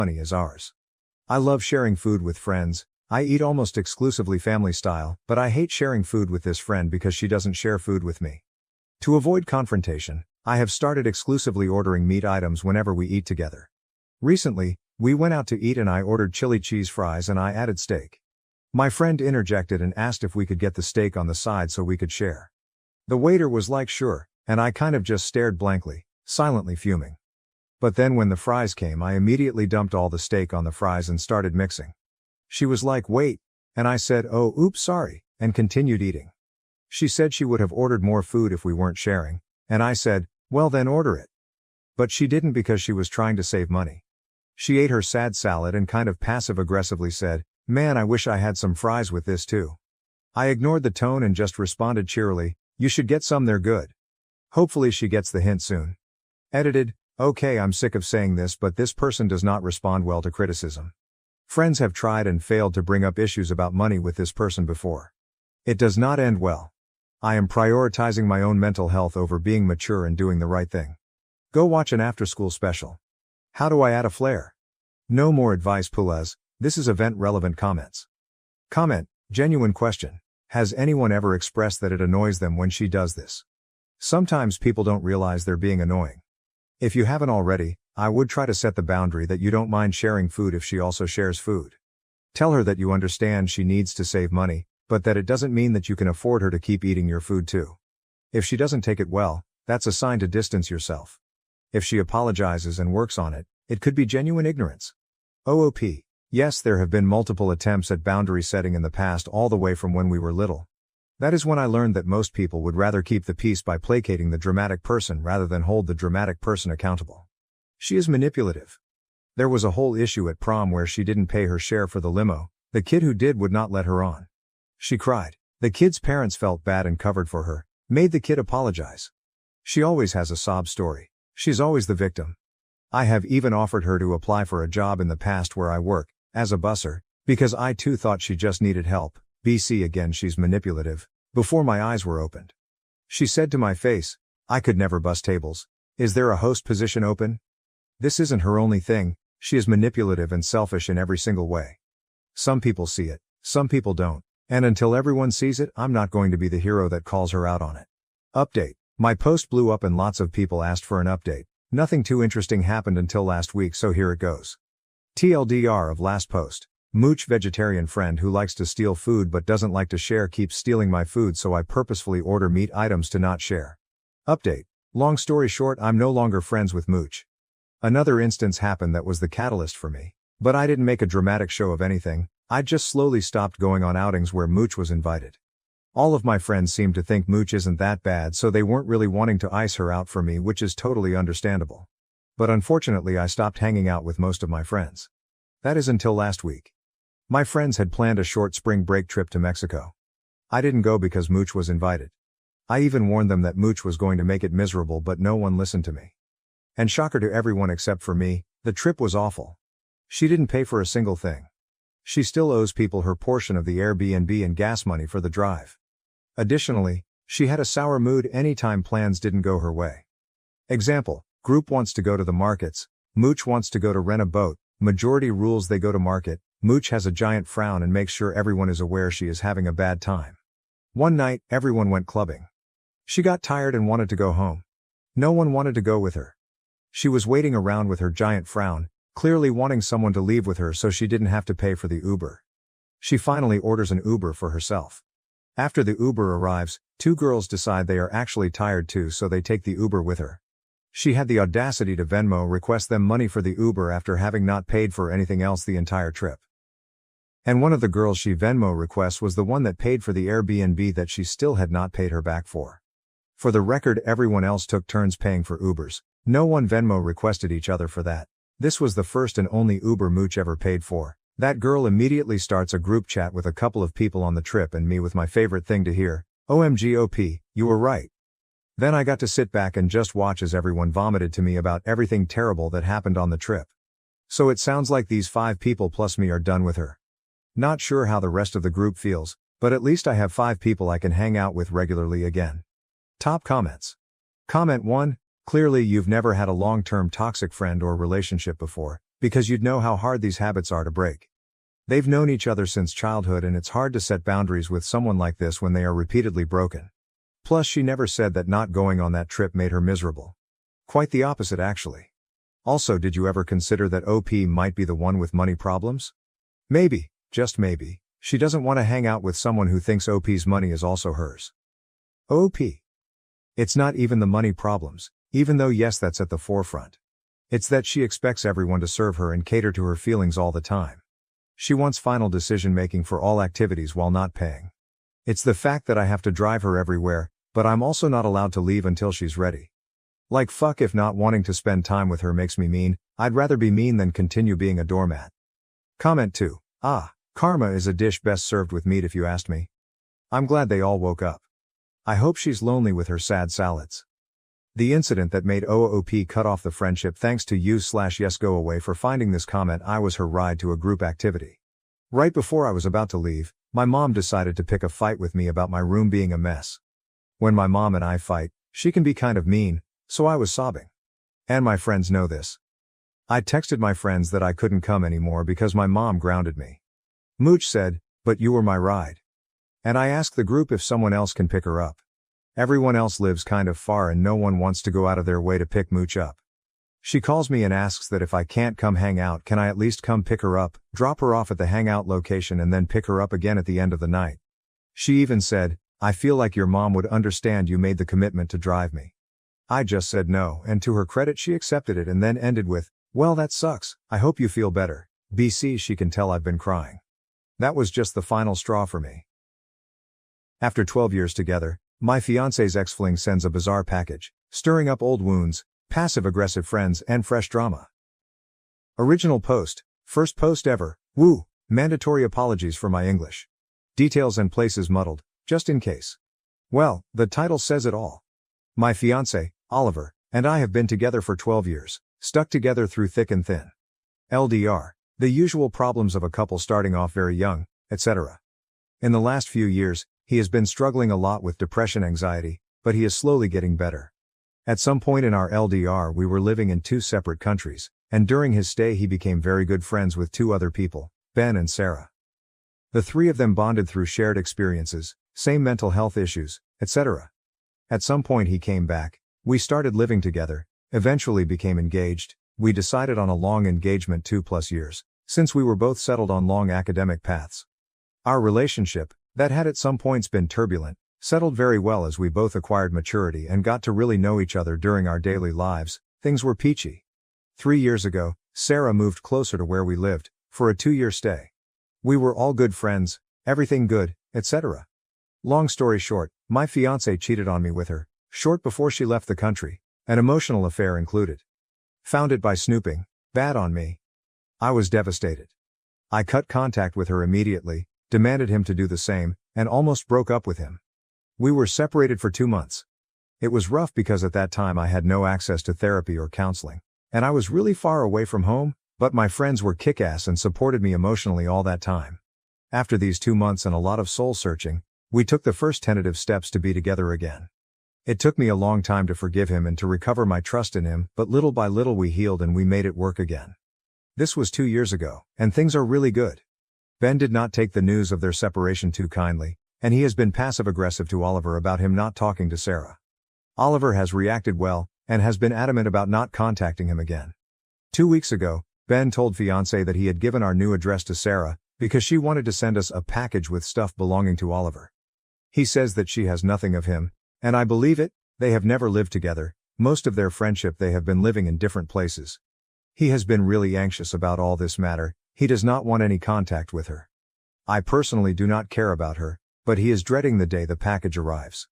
money is ours. I love sharing food with friends. I eat almost exclusively family style, but I hate sharing food with this friend because she doesn't share food with me. To avoid confrontation, I have started exclusively ordering meat items whenever we eat together. Recently, we went out to eat and I ordered chili cheese fries and I added steak. My friend interjected and asked if we could get the steak on the side so we could share. The waiter was like sure, and I kind of just stared blankly, silently fuming. But then when the fries came I immediately dumped all the steak on the fries and started mixing. She was like wait, and I said oh oops sorry, and continued eating. She said she would have ordered more food if we weren't sharing, and I said, well then order it. But she didn't because she was trying to save money. She ate her sad salad and kind of passive-aggressively said, man I wish I had some fries with this too. I ignored the tone and just responded cheerily, you should get some, they're good. Hopefully she gets the hint soon. Edited. Okay, I'm sick of saying this but this person does not respond well to criticism. Friends have tried and failed to bring up issues about money with this person before. It does not end well. I am prioritizing my own mental health over being mature and doing the right thing. Go watch an after-school special. How do I add a flare? No more advice please. This is event-relevant comments. Comment, genuine question. Has anyone ever expressed that it annoys them when she does this? Sometimes people don't realize they're being annoying. If you haven't already, I would try to set the boundary that you don't mind sharing food if she also shares food. Tell her that you understand she needs to save money, but that it doesn't mean that you can afford her to keep eating your food too. If she doesn't take it well, that's a sign to distance yourself. If she apologizes and works on it, it could be genuine ignorance. OOP. Yes, there have been multiple attempts at boundary setting in the past all the way from when we were little. That is when I learned that most people would rather keep the peace by placating the dramatic person rather than hold the dramatic person accountable. She is manipulative. There was a whole issue at prom where she didn't pay her share for the limo. The kid who did would not let her on. She cried. The kid's parents felt bad and covered for her, made the kid apologize. She always has a sob story. She's always the victim. I have even offered her to apply for a job in the past where I work, as a busser, because I too thought she just needed help. BC again, she's manipulative. Before my eyes were opened. She said to my face, I could never bus tables. Is there a host position open? This isn't her only thing, she is manipulative and selfish in every single way. Some people see it, some people don't, and until everyone sees it, I'm not going to be the hero that calls her out on it. Update. My post blew up and lots of people asked for an update. Nothing too interesting happened until last week, so here it goes. TLDR of last post. Mooch vegetarian friend who likes to steal food but doesn't like to share keeps stealing my food, so I purposefully order meat items to not share. Update. Long story short, I'm no longer friends with Mooch. Another instance happened that was the catalyst for me. But I didn't make a dramatic show of anything, I just slowly stopped going on outings where Mooch was invited. All of my friends seemed to think Mooch isn't that bad, so they weren't really wanting to ice her out for me, which is totally understandable. But unfortunately I stopped hanging out with most of my friends. That is until last week. My friends had planned a short spring break trip to Mexico. I didn't go because Mooch was invited. I even warned them that Mooch was going to make it miserable, but no one listened to me. And shocker to everyone except for me, the trip was awful. She didn't pay for a single thing. She still owes people her portion of the Airbnb and gas money for the drive. Additionally, she had a sour mood anytime plans didn't go her way. Example, group wants to go to the markets, Mooch wants to go to rent a boat, majority rules they go to market, Mooch has a giant frown and makes sure everyone is aware she is having a bad time. One night, everyone went clubbing. She got tired and wanted to go home. No one wanted to go with her. She was waiting around with her giant frown, clearly wanting someone to leave with her so she didn't have to pay for the Uber. She finally orders an Uber for herself. After the Uber arrives, two girls decide they are actually tired too, so they take the Uber with her. She had the audacity to Venmo request them money for the Uber after having not paid for anything else the entire trip. And one of the girls she Venmo requests was the one that paid for the Airbnb that she still had not paid her back for. For the record, everyone else took turns paying for Ubers. No one Venmo requested each other for that. This was the first and only Uber Mooch ever paid for. That girl immediately starts a group chat with a couple of people on the trip and me with my favorite thing to hear, OMG OP, you were right. Then I got to sit back and just watch as everyone vomited to me about everything terrible that happened on the trip. So it sounds like these 5 people plus me are done with her. Not sure how the rest of the group feels, but at least I have 5 people I can hang out with regularly again. Top comments. Comment 1. Clearly you've never had a long-term toxic friend or relationship before. Because you'd know how hard these habits are to break. They've known each other since childhood and it's hard to set boundaries with someone like this when they are repeatedly broken. Plus she never said that not going on that trip made her miserable. Quite the opposite actually. Also, did you ever consider that OP might be the one with money problems? Maybe, just maybe, she doesn't want to hang out with someone who thinks OP's money is also hers. OP. It's not even the money problems, even though yes that's at the forefront. It's that she expects everyone to serve her and cater to her feelings all the time. She wants final decision making for all activities while not paying. It's the fact that I have to drive her everywhere, but I'm also not allowed to leave until she's ready. Like fuck if not wanting to spend time with her makes me mean, I'd rather be mean than continue being a doormat. Comment 2. Karma is a dish best served with meat if you asked me. I'm glad they all woke up. I hope she's lonely with her sad salads. The incident that made OOP cut off the friendship thanks to you/YesGoAway for finding this comment. I was her ride to a group activity. Right before I was about to leave, my mom decided to pick a fight with me about my room being a mess. When my mom and I fight, she can be kind of mean, so I was sobbing. And my friends know this. I texted my friends that I couldn't come anymore because my mom grounded me. Mooch said, "But you were my ride." And I asked the group if someone else can pick her up. Everyone else lives kind of far and no one wants to go out of their way to pick Mooch up. She calls me and asks that if I can't come hang out, can I at least come pick her up, drop her off at the hangout location and then pick her up again at the end of the night. She even said, "I feel like your mom would understand you made the commitment to drive me." I just said no, and to her credit she accepted it and then ended with, "Well that sucks, I hope you feel better." BC she can tell I've been crying. That was just the final straw for me. After 12 years together, my fiancé's ex-fling sends a bizarre package, stirring up old wounds, passive-aggressive friends and fresh drama. Original post, first post ever, woo, mandatory apologies for my English. Details and places muddled, just in case. Well, the title says it all. My fiancé, Oliver, and I have been together for 12 years, stuck together through thick and thin. LDR, the usual problems of a couple starting off very young, etc. In the last few years, he has been struggling a lot with depression, anxiety, but he is slowly getting better. At some point in our LDR we were living in 2 separate countries, and during his stay he became very good friends with 2 other people, Ben and Sarah. The 3 of them bonded through shared experiences, same mental health issues, etc. At some point he came back, we started living together, eventually became engaged, we decided on a long engagement 2+ years, since we were both settled on long academic paths. Our relationship, that had at some points been turbulent, settled very well as we both acquired maturity and got to really know each other during our daily lives. Things were peachy. 3 years ago, Sarah moved closer to where we lived, for a 2-year stay. We were all good friends, everything good, etc. Long story short, my fiancé cheated on me with her, short before she left the country, an emotional affair included. Found it by snooping, bad on me. I was devastated. I cut contact with her immediately, demanded him to do the same, and almost broke up with him. We were separated for 2 months. It was rough because at that time I had no access to therapy or counseling, and I was really far away from home, but my friends were kick-ass and supported me emotionally all that time. After these 2 months and a lot of soul-searching, we took the first tentative steps to be together again. It took me a long time to forgive him and to recover my trust in him, but little by little we healed and we made it work again. This was 2 years ago, and things are really good. Ben did not take the news of their separation too kindly, and he has been passive-aggressive to Oliver about him not talking to Sarah. Oliver has reacted well, and has been adamant about not contacting him again. 2 weeks ago, Ben told fiancé that he had given our new address to Sarah, because she wanted to send us a package with stuff belonging to Oliver. He says that she has nothing of him, and I believe it. They have never lived together, most of their friendship they have been living in different places. He has been really anxious about all this matter, he does not want any contact with her. I personally do not care about her, but he is dreading the day the package arrives.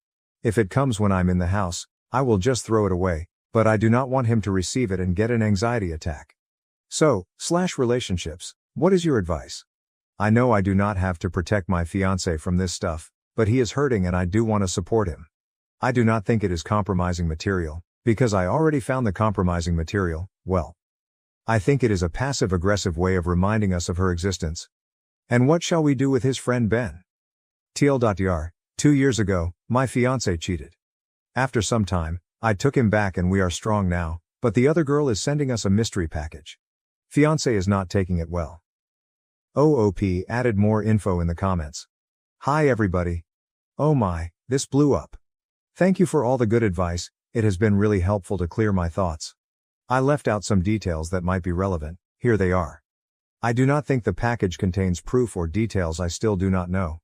If it comes when I'm in the house, I will just throw it away, but I do not want him to receive it and get an anxiety attack. So, relationships, what is your advice? I know I do not have to protect my fiancé from this stuff, but he is hurting and I do want to support him. I do not think it is compromising material, because I already found the compromising material, well. I think it is a passive-aggressive way of reminding us of her existence. And what shall we do with his friend Ben? TL.dr. 2 years ago, my fiancé cheated. After some time, I took him back and we are strong now, but the other girl is sending us a mystery package. Fiancé is not taking it well. OOP added more info in the comments. Hi everybody. Oh my, this blew up. Thank you for all the good advice, it has been really helpful to clear my thoughts. I left out some details that might be relevant, here they are. I do not think the package contains proof or details I still do not know.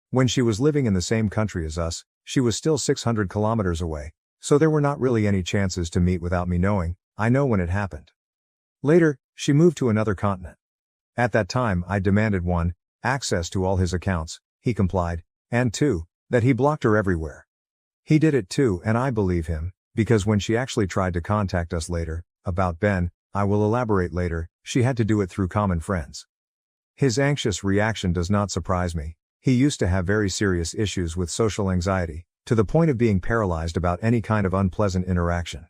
When she was living in the same country as us, she was still 600 kilometers away, so there were not really any chances to meet without me knowing. I know when it happened. Later, she moved to another continent. At that time I demanded 1, access to all his accounts, he complied, and 2, that he blocked her everywhere. He did it too, and I believe him, because when she actually tried to contact us later, about Ben, I will elaborate later, she had to do it through common friends. His anxious reaction does not surprise me. He used to have very serious issues with social anxiety, to the point of being paralyzed about any kind of unpleasant interaction.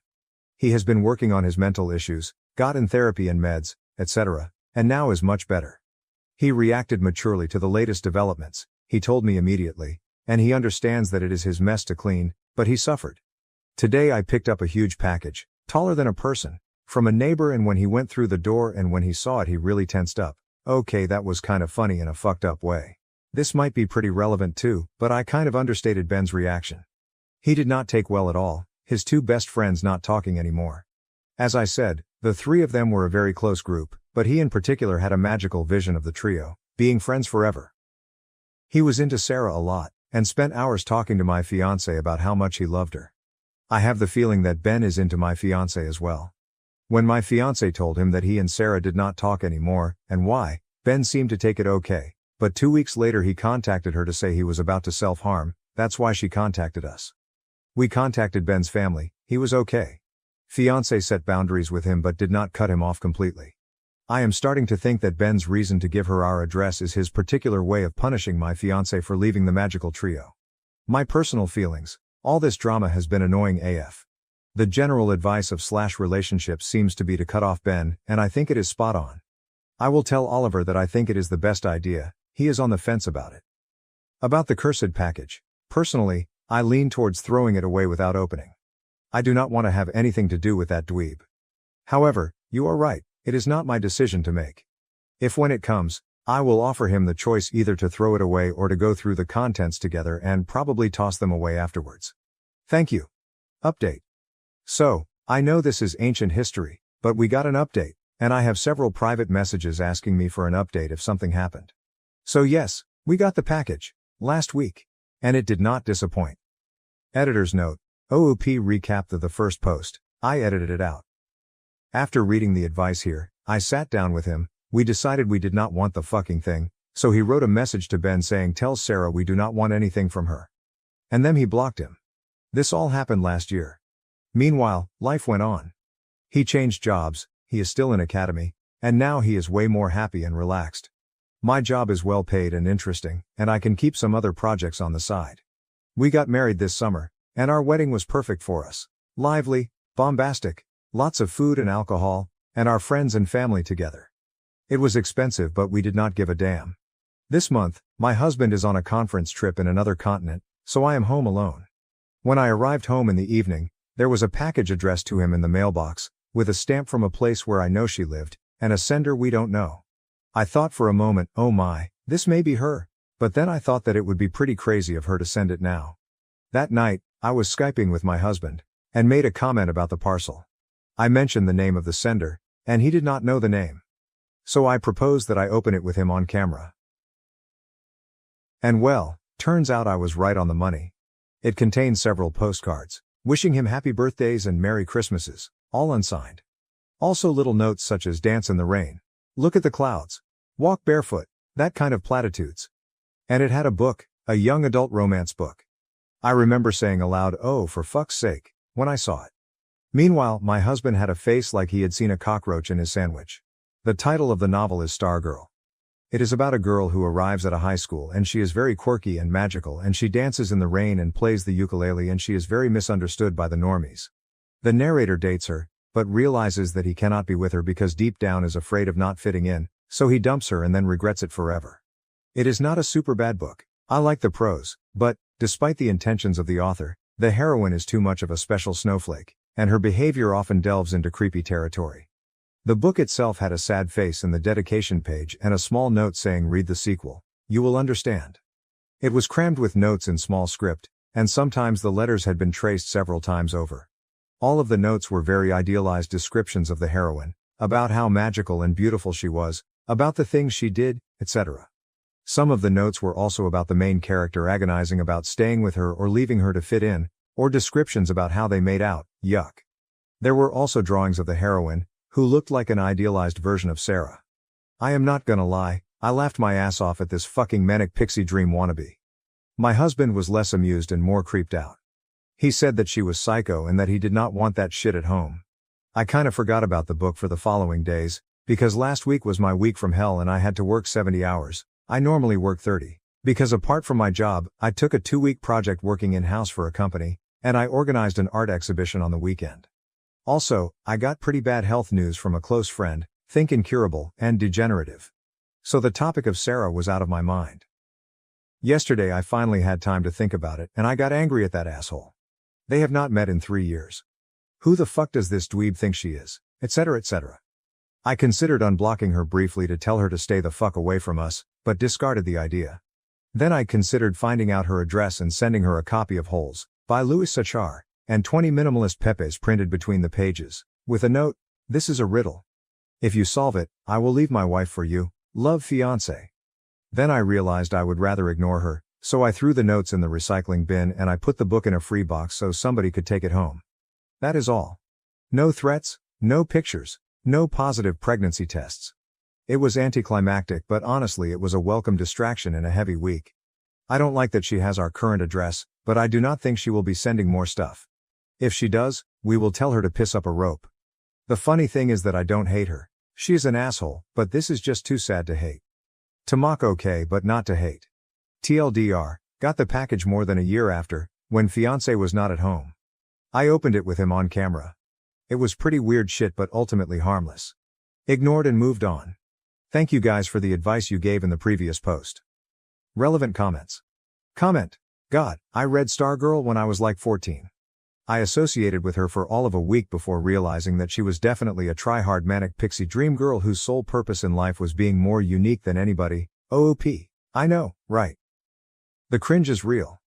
He has been working on his mental issues, got in therapy and meds, etc., and now is much better. He reacted maturely to the latest developments, he told me immediately, and he understands that it is his mess to clean, but he suffered. Today I picked up a huge package, taller than a person, from a neighbor, and when he went through the door and when he saw it he really tensed up. Okay, that was kind of funny in a fucked up way. This might be pretty relevant too, but I kind of understated Ben's reaction. He did not take well at all, his 2 best friends not talking anymore. As I said, the 3 of them were a very close group, but he in particular had a magical vision of the trio, being friends forever. He was into Sarah a lot, and spent hours talking to my fiancé about how much he loved her. I have the feeling that Ben is into my fiancé as well. When my fiancé told him that he and Sarah did not talk anymore, and why, Ben seemed to take it okay, but 2 weeks later he contacted her to say he was about to self-harm. That's why she contacted us. We contacted Ben's family, he was okay. Fiancé set boundaries with him but did not cut him off completely. I am starting to think that Ben's reason to give her our address is his particular way of punishing my fiancé for leaving the magical trio. My personal feelings, all this drama has been annoying AF. The general advice of /relationships seems to be to cut off Ben, and I think it is spot on. I will tell Oliver that I think it is the best idea, he is on the fence about it. About the cursed package, personally, I lean towards throwing it away without opening. I do not want to have anything to do with that dweeb. However, you are right, it is not my decision to make. If when it comes, I will offer him the choice either to throw it away or to go through the contents together and probably toss them away afterwards. Thank you. Update. So, I know this is ancient history, but we got an update, and I have several private messages asking me for an update if something happened. So yes, we got the package, last week. And it did not disappoint. Editor's note, OOP recapped the first post, I edited it out. After reading the advice here, I sat down with him, we decided we did not want the fucking thing, so he wrote a message to Ben saying tell Sarah we do not want anything from her. And then he blocked him. This all happened last year. Meanwhile, life went on. He changed jobs, he is still in academy, and now he is way more happy and relaxed. My job is well paid and interesting, and I can keep some other projects on the side. We got married this summer, and our wedding was perfect for us. Lively, bombastic, lots of food and alcohol, and our friends and family together. It was expensive but we did not give a damn. This month, my husband is on a conference trip in another continent, so I am home alone. When I arrived home in the evening, there was a package addressed to him in the mailbox, with a stamp from a place where I know she lived, and a sender we don't know. I thought for a moment, oh my, this may be her, but then I thought that it would be pretty crazy of her to send it now. That night, I was Skyping with my husband, and made a comment about the parcel. I mentioned the name of the sender, and he did not know the name. So I proposed that I open it with him on camera. And well, turns out I was right on the money. It contained several postcards, wishing him happy birthdays and Merry Christmases, all unsigned. Also little notes such as dance in the rain, look at the clouds, walk barefoot, that kind of platitudes. And it had a book, a young adult romance book. I remember saying aloud, oh for fuck's sake, when I saw it. Meanwhile, my husband had a face like he had seen a cockroach in his sandwich. The title of the novel is Stargirl. It is about a girl who arrives at a high school and she is very quirky and magical and she dances in the rain and plays the ukulele and she is very misunderstood by the normies. The narrator dates her, but realizes that he cannot be with her because deep down is afraid of not fitting in, so he dumps her and then regrets it forever. It is not a super bad book. I like the prose, but, despite the intentions of the author, the heroine is too much of a special snowflake, and her behavior often delves into creepy territory. The book itself had a sad face in the dedication page and a small note saying read the sequel. You will understand. It was crammed with notes in small script, and sometimes the letters had been traced several times over. All of the notes were very idealized descriptions of the heroine, about how magical and beautiful she was, about the things she did, etc. Some of the notes were also about the main character agonizing about staying with her or leaving her to fit in, or descriptions about how they made out. Yuck. There were also drawings of the heroine, who looked like an idealized version of Sarah. I am not gonna lie, I laughed my ass off at this fucking manic pixie dream wannabe. My husband was less amused and more creeped out. He said that she was psycho and that he did not want that shit at home. I kinda forgot about the book for the following days, because last week was my week from hell and I had to work 70 hours. I normally work 30. Because apart from my job, I took a 2-week project working in-house for a company, and I organized an art exhibition on the weekend. Also, I got pretty bad health news from a close friend, think incurable and degenerative. So the topic of Sarah was out of my mind. Yesterday I finally had time to think about it and I got angry at that asshole. They have not met in 3 years. Who the fuck does this dweeb think she is, etc. etc. I considered unblocking her briefly to tell her to stay the fuck away from us, but discarded the idea. Then I considered finding out her address and sending her a copy of Holes, by Louis Sachar, and 20 minimalist pepes printed between the pages, with a note, this is a riddle. If you solve it, I will leave my wife for you, love fiancé. Then I realized I would rather ignore her, so I threw the notes in the recycling bin and I put the book in a free box so somebody could take it home. That is all. No threats, no pictures, no positive pregnancy tests. It was anticlimactic, but honestly it was a welcome distraction in a heavy week. I don't like that she has our current address, but I do not think she will be sending more stuff. If she does, we will tell her to piss up a rope. The funny thing is that I don't hate her. She is an asshole, but this is just too sad to hate. To mock okay, but not to hate. TLDR, got the package more than a year after, when fiancé was not at home. I opened it with him on camera. It was pretty weird shit but ultimately harmless. Ignored and moved on. Thank you guys for the advice you gave in the previous post. Relevant comments. Comment. God, I read Stargirl when I was like 14. I associated with her for all of a week before realizing that she was definitely a try-hard manic pixie dream girl whose sole purpose in life was being more unique than anybody. OOP. I know, right? The cringe is real.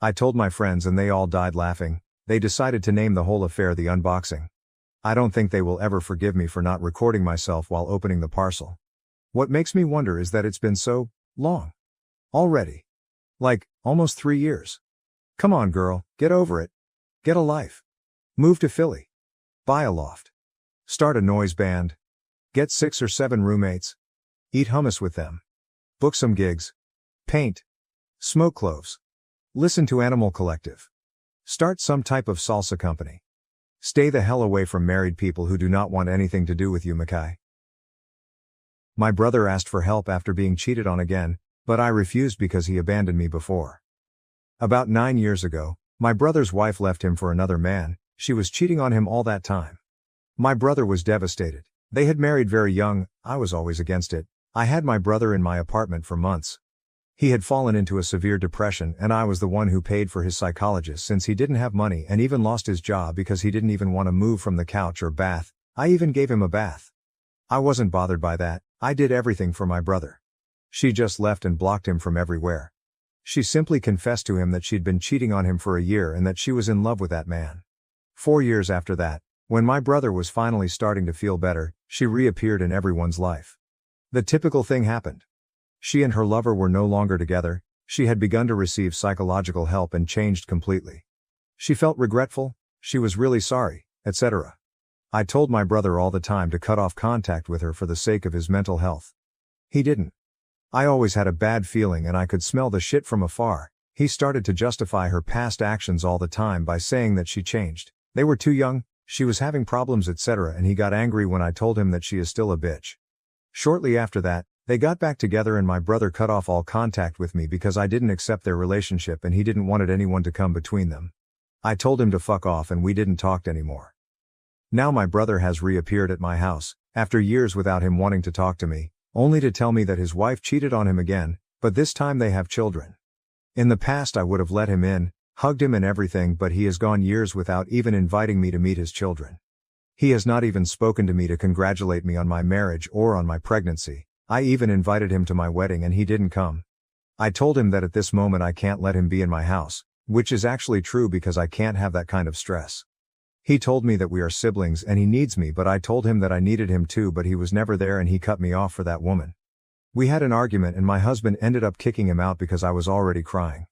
I told my friends and they all died laughing. They decided to name the whole affair the unboxing. I don't think they will ever forgive me for not recording myself while opening the parcel. What makes me wonder is that it's been so long. Already. Like, almost 3 years. Come on girl, get over it. Get a life. Move to Philly. Buy a loft. Start a noise band. Get 6 or 7 roommates. Eat hummus with them. Book some gigs. Paint. Smoke cloves. Listen to Animal Collective. Start some type of salsa company. Stay the hell away from married people who do not want anything to do with you, Mackay. My brother asked for help after being cheated on again, but I refused because he abandoned me before. About 9 years ago, my brother's wife left him for another man. She was cheating on him all that time. My brother was devastated. They had married very young. I was always against it. I had my brother in my apartment for months. He had fallen into a severe depression and I was the one who paid for his psychologist since he didn't have money and even lost his job because he didn't even want to move from the couch or bath. I even gave him a bath. I wasn't bothered by that. I did everything for my brother. She just left and blocked him from everywhere. She simply confessed to him that she'd been cheating on him for a year and that she was in love with that man. 4 years after that, when my brother was finally starting to feel better, she reappeared in everyone's life. The typical thing happened. She and her lover were no longer together, she had begun to receive psychological help and changed completely. She felt regretful, she was really sorry, etc. I told my brother all the time to cut off contact with her for the sake of his mental health. He didn't. I always had a bad feeling and I could smell the shit from afar. He started to justify her past actions all the time by saying that she changed. They were too young, she was having problems, etc. and he got angry when I told him that she is still a bitch. Shortly after that, they got back together and my brother cut off all contact with me because I didn't accept their relationship and he didn't want anyone to come between them. I told him to fuck off and we didn't talk anymore. Now my brother has reappeared at my house, after years without him wanting to talk to me, only to tell me that his wife cheated on him again, but this time they have children. In the past I would have let him in, hugged him and everything, but he has gone years without even inviting me to meet his children. He has not even spoken to me to congratulate me on my marriage or on my pregnancy. I even invited him to my wedding and he didn't come. I told him that at this moment I can't let him be in my house, which is actually true because I can't have that kind of stress. He told me that we are siblings and he needs me, but I told him that I needed him too, but he was never there and he cut me off for that woman. We had an argument and my husband ended up kicking him out because I was already crying.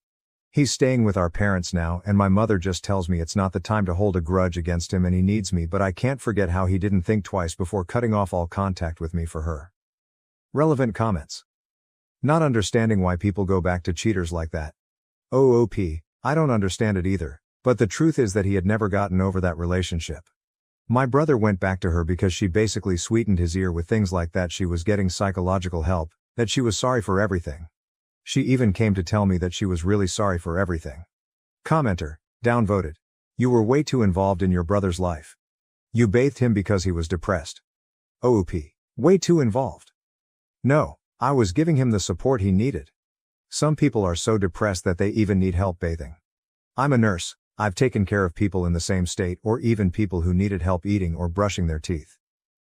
He's staying with our parents now and my mother just tells me it's not the time to hold a grudge against him and he needs me, but I can't forget how he didn't think twice before cutting off all contact with me for her. Relevant comments. Not understanding why people go back to cheaters like that. OOP, I don't understand it either, but the truth is that he had never gotten over that relationship. My brother went back to her because she basically sweetened his ear with things like that she was getting psychological help, that she was sorry for everything. She even came to tell me that she was really sorry for everything. Commenter, downvoted. You were way too involved in your brother's life. You bathed him because he was depressed. OOP, way too involved. No, I was giving him the support he needed. Some people are so depressed that they even need help bathing. I'm a nurse, I've taken care of people in the same state or even people who needed help eating or brushing their teeth.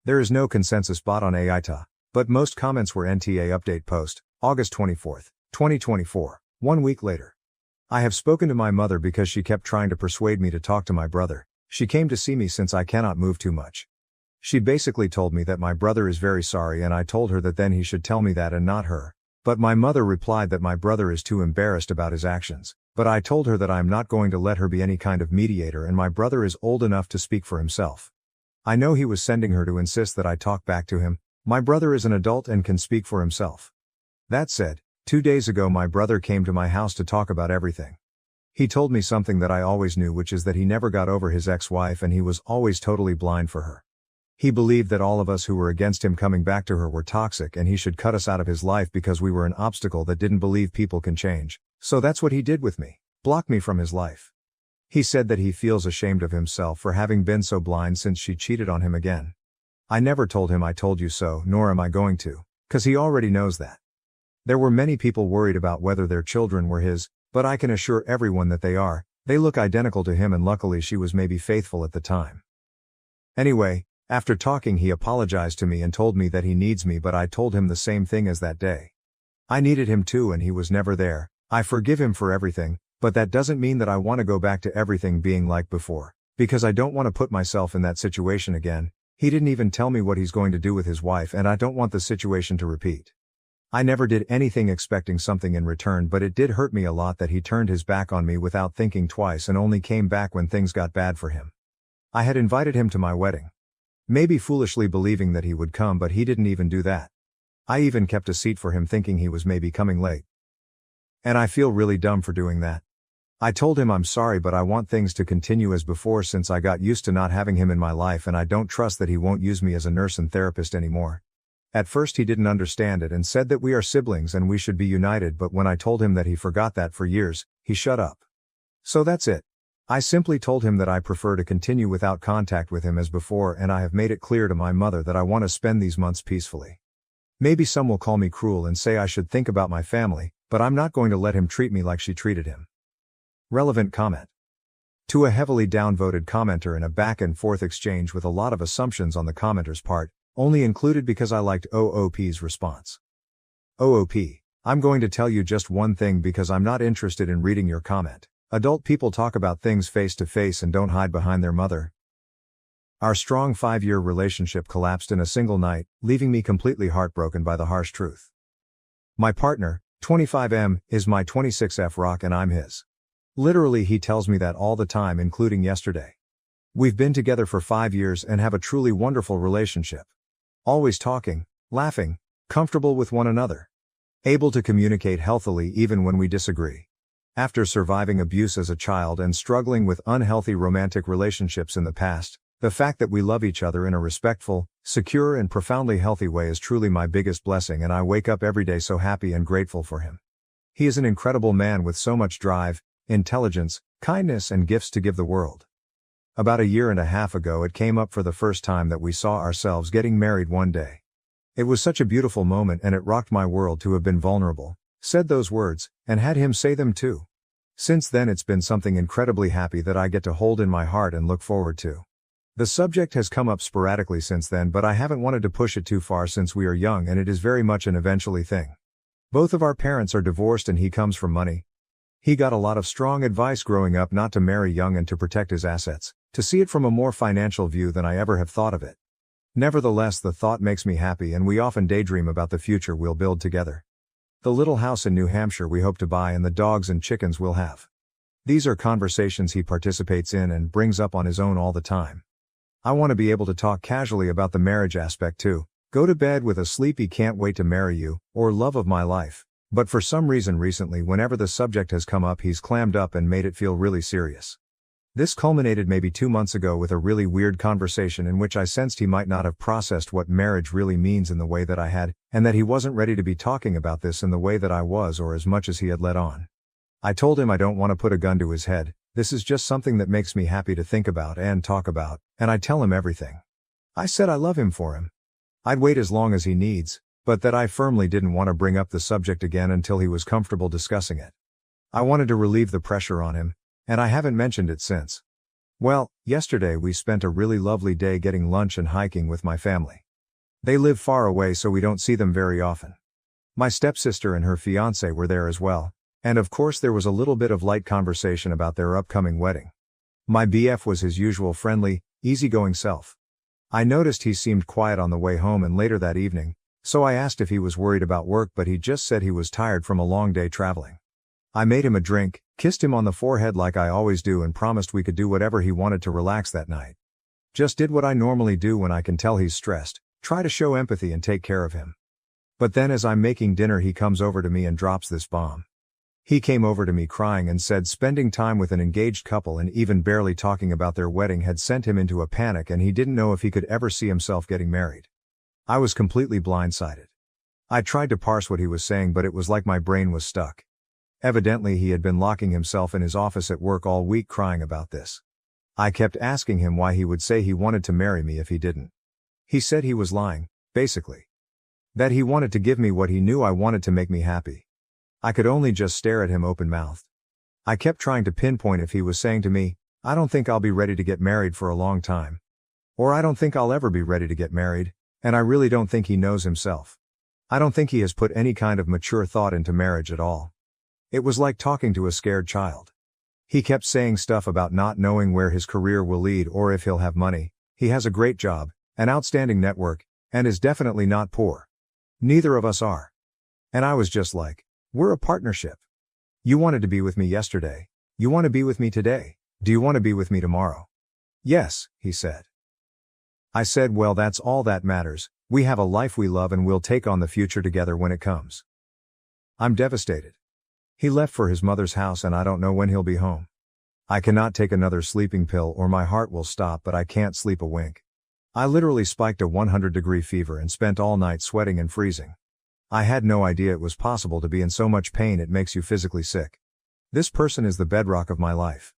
There is no consensus bot on AITA, but most comments were NTA update post, August 24, 2024, 1 week later. I have spoken to my mother because she kept trying to persuade me to talk to my brother. She came to see me since I cannot move too much. She basically told me that my brother is very sorry and I told her that then he should tell me that and not her. But my mother replied that my brother is too embarrassed about his actions, but I told her that I am not going to let her be any kind of mediator and my brother is old enough to speak for himself. I know he was sending her to insist that I talk back to him. My brother is an adult and can speak for himself. That said, 2 days ago my brother came to my house to talk about everything. He told me something that I always knew, which is that he never got over his ex-wife and he was always totally blind for her. He believed that all of us who were against him coming back to her were toxic and he should cut us out of his life because we were an obstacle that didn't believe people can change. So that's what he did with me, block me from his life. He said that he feels ashamed of himself for having been so blind since she cheated on him again. I never told him I told you so, nor am I going to, 'cause he already knows that. There were many people worried about whether their children were his, but I can assure everyone that they are. They look identical to him and luckily she was maybe faithful at the time. Anyway, after talking he apologized to me and told me that he needs me, but I told him the same thing as that day. I needed him too and he was never there. I forgive him for everything, but that doesn't mean that I want to go back to everything being like before, because I don't want to put myself in that situation again. He didn't even tell me what he's going to do with his wife and I don't want the situation to repeat. I never did anything expecting something in return, but it did hurt me a lot that he turned his back on me without thinking twice and only came back when things got bad for him. I had invited him to my wedding. Maybe foolishly believing that he would come, but he didn't even do that. I even kept a seat for him thinking he was maybe coming late. And I feel really dumb for doing that. I told him I'm sorry, but I want things to continue as before since I got used to not having him in my life and I don't trust that he won't use me as a nurse and therapist anymore. At first he didn't understand it and said that we are siblings and we should be united, but when I told him that he forgot that for years, he shut up. So that's it. I simply told him that I prefer to continue without contact with him as before, and I have made it clear to my mother that I want to spend these months peacefully. Maybe some will call me cruel and say I should think about my family, but I'm not going to let him treat me like she treated him. Relevant comment. To a heavily downvoted commenter in a back and forth exchange with a lot of assumptions on the commenter's part, only included because I liked OOP's response. OOP, I'm going to tell you just one thing because I'm not interested in reading your comment. Adult people talk about things face to face and don't hide behind their mother. Our strong 5-year relationship collapsed in a single night, leaving me completely heartbroken by the harsh truth. My partner, 25M, is my 26F rock and I'm his. Literally he tells me that all the time, including yesterday. We've been together for 5 years and have a truly wonderful relationship. Always talking, laughing, comfortable with one another. Able to communicate healthily even when we disagree. After surviving abuse as a child and struggling with unhealthy romantic relationships in the past, the fact that we love each other in a respectful, secure and profoundly healthy way is truly my biggest blessing, and I wake up every day so happy and grateful for him. He is an incredible man with so much drive, intelligence, kindness and gifts to give the world. About 1.5 years ago it came up for the first time that we saw ourselves getting married one day. It was such a beautiful moment and it rocked my world to have been vulnerable, said those words, and had him say them too. Since then it's been something incredibly happy that I get to hold in my heart and look forward to. The subject has come up sporadically since then, but I haven't wanted to push it too far since we are young and it is very much an eventually thing. Both of our parents are divorced and he comes from money. He got a lot of strong advice growing up not to marry young and to protect his assets, to see it from a more financial view than I ever have thought of it. Nevertheless, the thought makes me happy and we often daydream about the future we'll build together. The little house in New Hampshire we hope to buy and the dogs and chickens we'll have. These are conversations he participates in and brings up on his own all the time. I want to be able to talk casually about the marriage aspect too. Go to bed with a sleepy can't wait to marry you, or love of my life. But for some reason recently whenever the subject has come up he's clammed up and made it feel really serious. This culminated maybe 2 months ago with a really weird conversation in which I sensed he might not have processed what marriage really means in the way that I had, and that he wasn't ready to be talking about this in the way that I was or as much as he had let on. I told him I don't want to put a gun to his head, this is just something that makes me happy to think about and talk about, and I tell him everything. I said I love him for him. I'd wait as long as he needs, but that I firmly didn't want to bring up the subject again until he was comfortable discussing it. I wanted to relieve the pressure on him, and I haven't mentioned it since. Well, yesterday we spent a really lovely day getting lunch and hiking with my family. They live far away so we don't see them very often. My stepsister and her fiancé were there as well, and of course there was a little bit of light conversation about their upcoming wedding. My BF was his usual friendly, easygoing self. I noticed he seemed quiet on the way home and later that evening, so I asked if he was worried about work but he just said he was tired from a long day traveling. I made him a drink, kissed him on the forehead like I always do and promised we could do whatever he wanted to relax that night. Just did what I normally do when I can tell he's stressed, try to show empathy and take care of him. But then as I'm making dinner he comes over to me and drops this bomb. He came over to me crying and said spending time with an engaged couple and even barely talking about their wedding had sent him into a panic and he didn't know if he could ever see himself getting married. I was completely blindsided. I tried to parse what he was saying but it was like my brain was stuck. Evidently he had been locking himself in his office at work all week crying about this. I kept asking him why he would say he wanted to marry me if he didn't. He said he was lying, basically. That he wanted to give me what he knew I wanted to make me happy. I could only just stare at him open-mouthed. I kept trying to pinpoint if he was saying to me, I don't think I'll be ready to get married for a long time. Or I don't think I'll ever be ready to get married, and I really don't think he knows himself. I don't think he has put any kind of mature thought into marriage at all. It was like talking to a scared child. He kept saying stuff about not knowing where his career will lead or if he'll have money. He has a great job, an outstanding network, and is definitely not poor. Neither of us are. And I was just like, we're a partnership. You wanted to be with me yesterday. You want to be with me today. Do you want to be with me tomorrow? Yes, he said. I said, well, that's all that matters. We have a life we love and we'll take on the future together when it comes. I'm devastated. He left for his mother's house and I don't know when he'll be home. I cannot take another sleeping pill or my heart will stop, but I can't sleep a wink. I literally spiked a 100-degree fever and spent all night sweating and freezing. I had no idea it was possible to be in so much pain it makes you physically sick. This person is the bedrock of my life.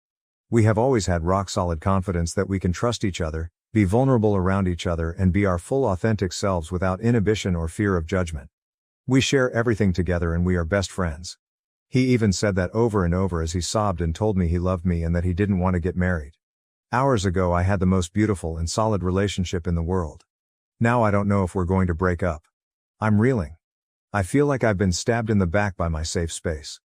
We have always had rock-solid confidence that we can trust each other, be vulnerable around each other and be our full authentic selves without inhibition or fear of judgment. We share everything together and we are best friends. He even said that over and over as he sobbed and told me he loved me and that he didn't want to get married. Hours ago I had the most beautiful and solid relationship in the world. Now I don't know if we're going to break up. I'm reeling. I feel like I've been stabbed in the back by my safe space.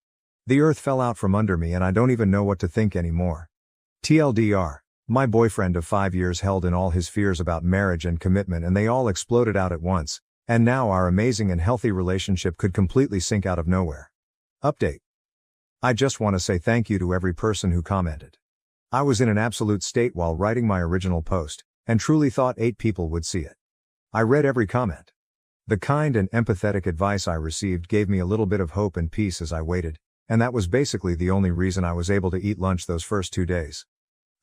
The earth fell out from under me and I don't even know what to think anymore. TLDR, my boyfriend of 5 years held in all his fears about marriage and commitment and they all exploded out at once, and now our amazing and healthy relationship could completely sink out of nowhere. Update. I just want to say thank you to every person who commented. I was in an absolute state while writing my original post, and truly thought 8 people would see it. I read every comment. The kind and empathetic advice I received gave me a little bit of hope and peace as I waited, and that was basically the only reason I was able to eat lunch those first 2 days.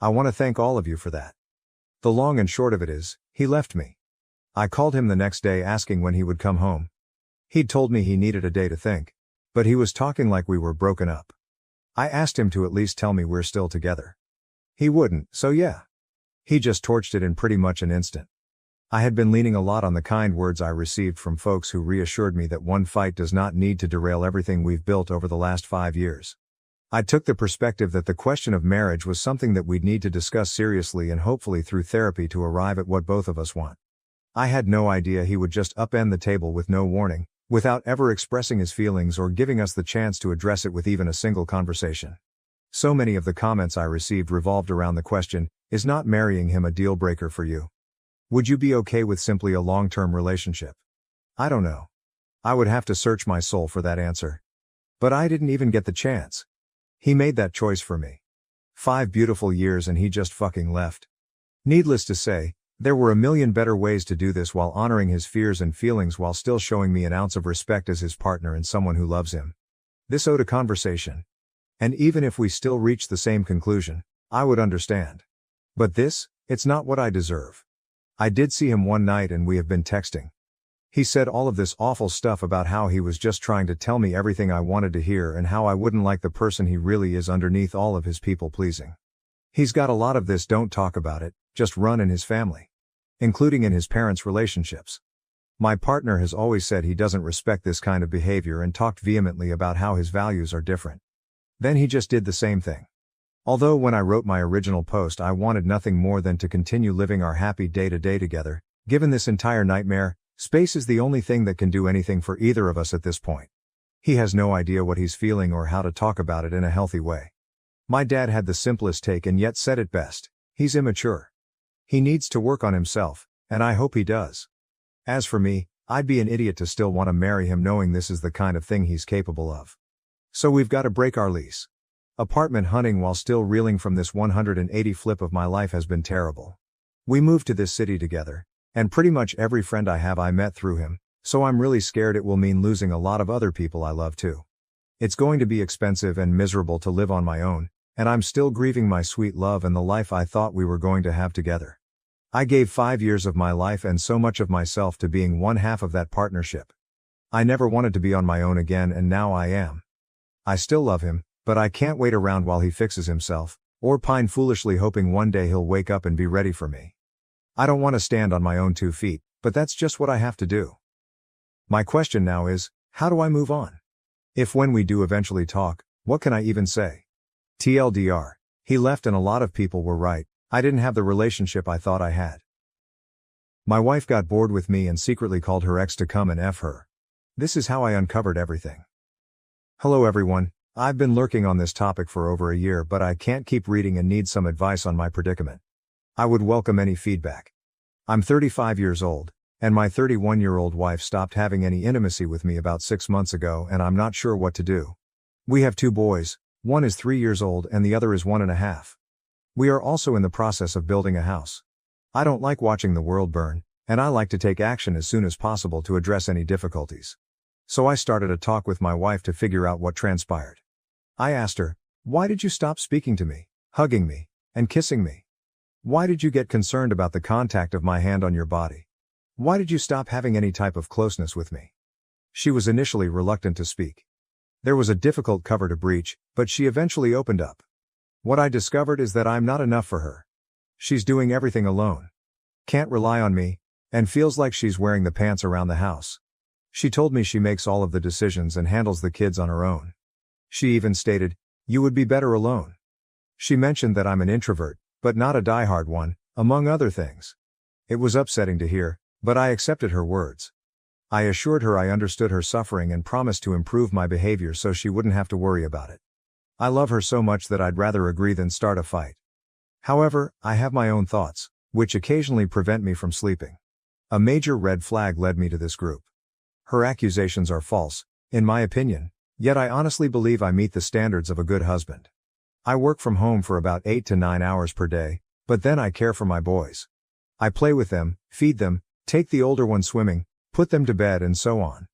I want to thank all of you for that. The long and short of it is, he left me. I called him the next day asking when he would come home. He'd told me he needed a day to think. But he was talking like we were broken up. I asked him to at least tell me we're still together. He wouldn't, so yeah. He just torched it in pretty much an instant. I had been leaning a lot on the kind words I received from folks who reassured me that one fight does not need to derail everything we've built over the last 5 years. I took the perspective that the question of marriage was something that we'd need to discuss seriously and hopefully through therapy to arrive at what both of us want. I had no idea he would just upend the table with no warning, without ever expressing his feelings or giving us the chance to address it with even a single conversation. So many of the comments I received revolved around the question, is not marrying him a deal breaker for you? Would you be okay with simply a long-term relationship? I don't know. I would have to search my soul for that answer. But I didn't even get the chance. He made that choice for me. 5 beautiful years and he just fucking left. Needless to say, there were a million better ways to do this while honoring his fears and feelings while still showing me an ounce of respect as his partner and someone who loves him. This owed a conversation. And even if we still reached the same conclusion, I would understand. But this, it's not what I deserve. I did see him one night and we have been texting. He said all of this awful stuff about how he was just trying to tell me everything I wanted to hear and how I wouldn't like the person he really is underneath all of his people pleasing. He's got a lot of this don't talk about it, just run in his family. Including in his parents' relationships. My partner has always said he doesn't respect this kind of behavior and talked vehemently about how his values are different. Then he just did the same thing. Although when I wrote my original post I wanted nothing more than to continue living our happy day-to-day together, given this entire nightmare, space is the only thing that can do anything for either of us at this point. He has no idea what he's feeling or how to talk about it in a healthy way. My dad had the simplest take and yet said it best. He's immature. He needs to work on himself, and I hope he does. As for me, I'd be an idiot to still want to marry him knowing this is the kind of thing he's capable of. So we've got to break our lease. Apartment hunting while still reeling from this 180 flip of my life has been terrible. We moved to this city together, and pretty much every friend I have I met through him, so I'm really scared it will mean losing a lot of other people I love too. It's going to be expensive and miserable to live on my own, and I'm still grieving my sweet love and the life I thought we were going to have together. I gave 5 years of my life and so much of myself to being one half of that partnership. I never wanted to be on my own again and now I am. I still love him, but I can't wait around while he fixes himself, or pine foolishly hoping one day he'll wake up and be ready for me. I don't want to stand on my own 2 feet, but that's just what I have to do. My question now is, how do I move on? If when we do eventually talk, what can I even say? TLDR, he left and a lot of people were right. I didn't have the relationship I thought I had. My wife got bored with me and secretly called her ex to come and F her. This is how I uncovered everything. Hello everyone, I've been lurking on this topic for over a year but I can't keep reading and need some advice on my predicament. I would welcome any feedback. I'm 35 years old, and my 31-year-old wife stopped having any intimacy with me about 6 months ago and I'm not sure what to do. We have 2 boys, one is 3 years old and the other is 1.5. We are also in the process of building a house. I don't like watching the world burn, and I like to take action as soon as possible to address any difficulties. So I started a talk with my wife to figure out what transpired. I asked her, why did you stop speaking to me, hugging me, and kissing me? Why did you get concerned about the contact of my hand on your body? Why did you stop having any type of closeness with me? She was initially reluctant to speak. There was a difficult cover to breach, but she eventually opened up. What I discovered is that I'm not enough for her. She's doing everything alone. Can't rely on me, and feels like she's wearing the pants around the house. She told me she makes all of the decisions and handles the kids on her own. She even stated, you would be better alone. She mentioned that I'm an introvert, but not a diehard one, among other things. It was upsetting to hear, but I accepted her words. I assured her I understood her suffering and promised to improve my behavior so she wouldn't have to worry about it. I love her so much that I'd rather agree than start a fight. However, I have my own thoughts, which occasionally prevent me from sleeping. A major red flag led me to this group. Her accusations are false, in my opinion, yet I honestly believe I meet the standards of a good husband. I work from home for about 8 to 9 hours per day, but then I care for my boys. I play with them, feed them, take the older one swimming, put them to bed and so on.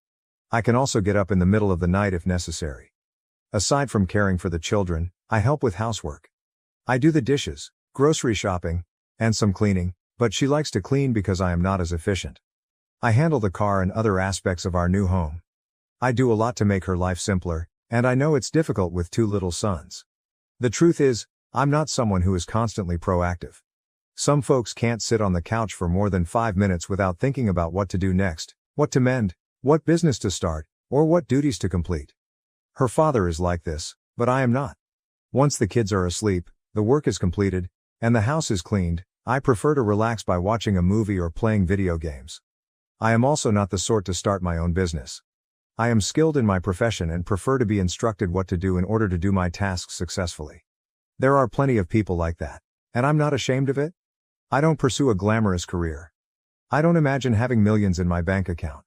I can also get up in the middle of the night if necessary. Aside from caring for the children, I help with housework. I do the dishes, grocery shopping, and some cleaning, but she likes to clean because I am not as efficient. I handle the car and other aspects of our new home. I do a lot to make her life simpler, and I know it's difficult with 2 little sons. The truth is, I'm not someone who is constantly proactive. Some folks can't sit on the couch for more than 5 minutes without thinking about what to do next, what to mend, what business to start, or what duties to complete. Her father is like this, but I am not. Once the kids are asleep, the work is completed, and the house is cleaned, I prefer to relax by watching a movie or playing video games. I am also not the sort to start my own business. I am skilled in my profession and prefer to be instructed what to do in order to do my tasks successfully. There are plenty of people like that. And I'm not ashamed of it. I don't pursue a glamorous career. I don't imagine having millions in my bank account.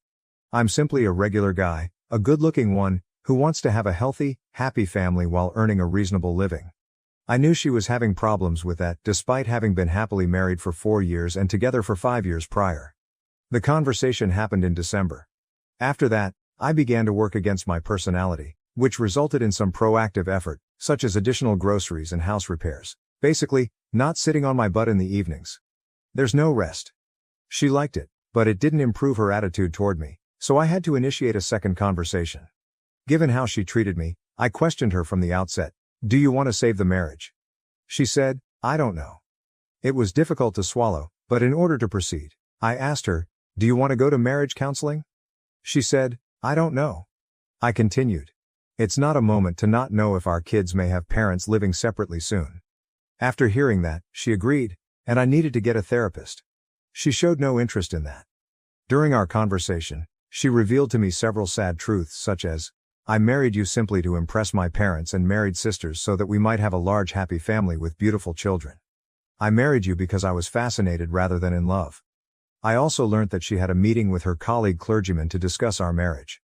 I'm simply a regular guy, a good-looking one, who wants to have a healthy, happy family while earning a reasonable living. I knew she was having problems with that, despite having been happily married for 4 years and together for 5 years prior. The conversation happened in December. After that, I began to work against my personality, which resulted in some proactive effort, such as additional groceries and house repairs. Basically, not sitting on my butt in the evenings. There's no rest. She liked it, but it didn't improve her attitude toward me, so I had to initiate a second conversation. Given how she treated me, I questioned her from the outset. Do you want to save the marriage? She said, I don't know. It was difficult to swallow, but in order to proceed, I asked her, do you want to go to marriage counseling? She said, I don't know. I continued. It's not a moment to not know if our kids may have parents living separately soon. After hearing that, she agreed, and I needed to get a therapist. She showed no interest in that. During our conversation, she revealed to me several sad truths such as, I married you simply to impress my parents and married sisters so that we might have a large happy family with beautiful children. I married you because I was fascinated rather than in love. I also learnt that she had a meeting with her colleague clergyman to discuss our marriage.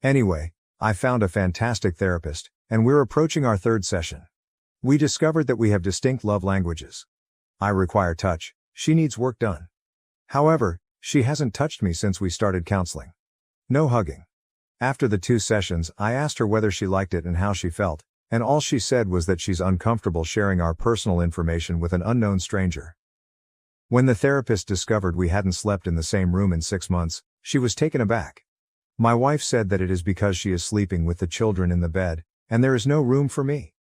Anyway, I found a fantastic therapist, and we're approaching our third session. We discovered that we have distinct love languages. I require touch, she needs work done. However, she hasn't touched me since we started counseling. No hugging. After the 2 sessions, I asked her whether she liked it and how she felt, and all she said was that she's uncomfortable sharing our personal information with an unknown stranger. When the therapist discovered we hadn't slept in the same room in 6 months, she was taken aback. My wife said that it is because she is sleeping with the children in the bed, and there is no room for me.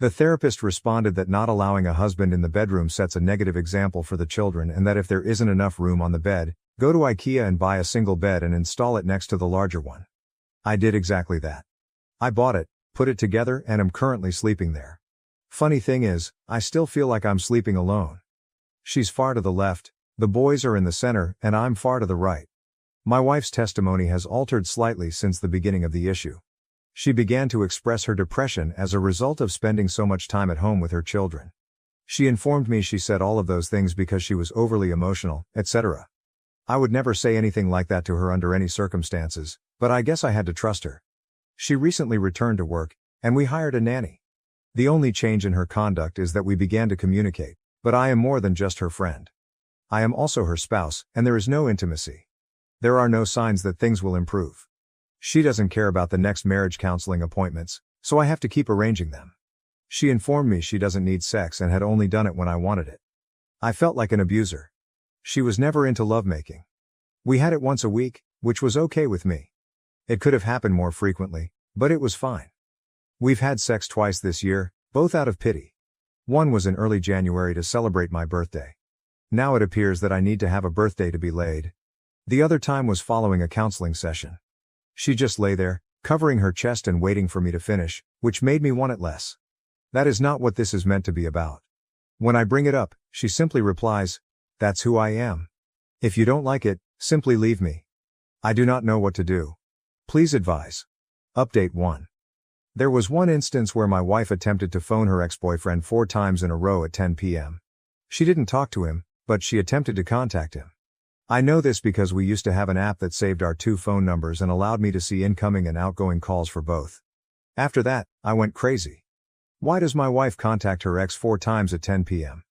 The therapist responded that not allowing a husband in the bedroom sets a negative example for the children and that if there isn't enough room on the bed, go to IKEA and buy a single bed and install it next to the larger one. I did exactly that. I bought it, put it together, and am currently sleeping there. Funny thing is, I still feel like I'm sleeping alone. She's far to the left, the boys are in the center, and I'm far to the right. My wife's testimony has altered slightly since the beginning of the issue. She began to express her depression as a result of spending so much time at home with her children. She informed me she said all of those things because she was overly emotional, etc. I would never say anything like that to her under any circumstances, but I guess I had to trust her. She recently returned to work, and we hired a nanny. The only change in her conduct is that we began to communicate, but I am more than just her friend. I am also her spouse, and there is no intimacy. There are no signs that things will improve. She doesn't care about the next marriage counseling appointments, so I have to keep arranging them. She informed me she doesn't need sex and had only done it when I wanted it. I felt like an abuser. She was never into lovemaking. We had it once a week, which was okay with me. It could have happened more frequently, but it was fine. We've had sex twice this year, both out of pity. One was in early January to celebrate my birthday. Now it appears that I need to have a birthday to be laid. The other time was following a counseling session. She just lay there, covering her chest and waiting for me to finish, which made me want it less. That is not what this is meant to be about. When I bring it up, she simply replies, "That's who I am. If you don't like it, simply leave me." I do not know what to do. Please advise. Update 1. There was one instance where my wife attempted to phone her ex-boyfriend 4 times in a row at 10 p.m. She didn't talk to him, but she attempted to contact him. I know this because we used to have an app that saved our 2 phone numbers and allowed me to see incoming and outgoing calls for both. After that, I went crazy. Why does my wife contact her ex 4 times at 10 p.m.?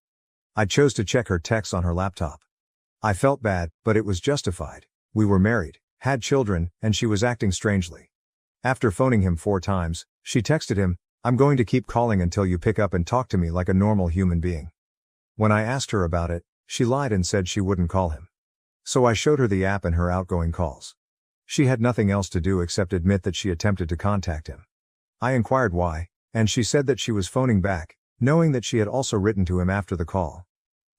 I chose to check her texts on her laptop. I felt bad, but it was justified. We were married, had children, and she was acting strangely. After phoning him 4 times, she texted him, "I'm going to keep calling until you pick up and talk to me like a normal human being." When I asked her about it, she lied and said she wouldn't call him. So I showed her the app and her outgoing calls. She had nothing else to do except admit that she attempted to contact him. I inquired why, and she said that she was phoning back, knowing that she had also written to him after the call.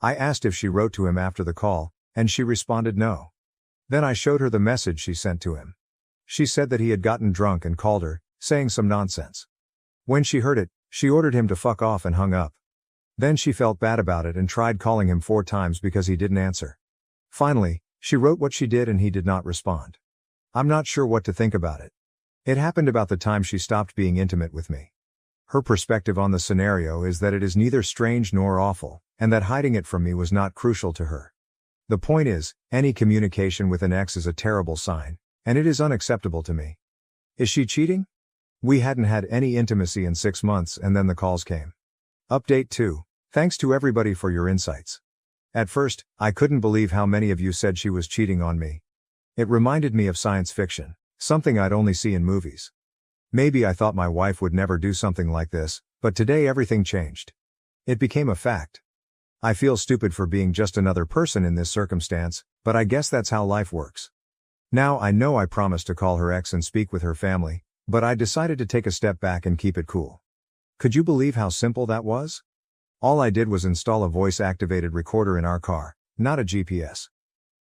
I asked if she wrote to him after the call, and she responded no. Then I showed her the message she sent to him. She said that he had gotten drunk and called her, saying some nonsense. When she heard it, She ordered him to fuck off and hung up. Then she felt bad about it and tried calling him 4 times because he didn't answer. Finally, she wrote what she did and he did not respond. I'm not sure what to think about it. It happened about the time she stopped being intimate with me. Her perspective on the scenario is that it is neither strange nor awful, and that hiding it from me was not crucial to her. The point is, any communication with an ex is a terrible sign, and it is unacceptable to me. Is she cheating? We hadn't had any intimacy in 6 months and then the calls came. Update 2. Thanks to everybody for your insights. At first, I couldn't believe how many of you said she was cheating on me. It reminded me of science fiction, something I'd only see in movies. Maybe I thought my wife would never do something like this, but today everything changed. It became a fact. I feel stupid for being just another person in this circumstance, but I guess that's how life works. Now I know I promised to call her ex and speak with her family, but I decided to take a step back and keep it cool. Could you believe how simple that was? All I did was install a voice-activated recorder in our car, not a GPS.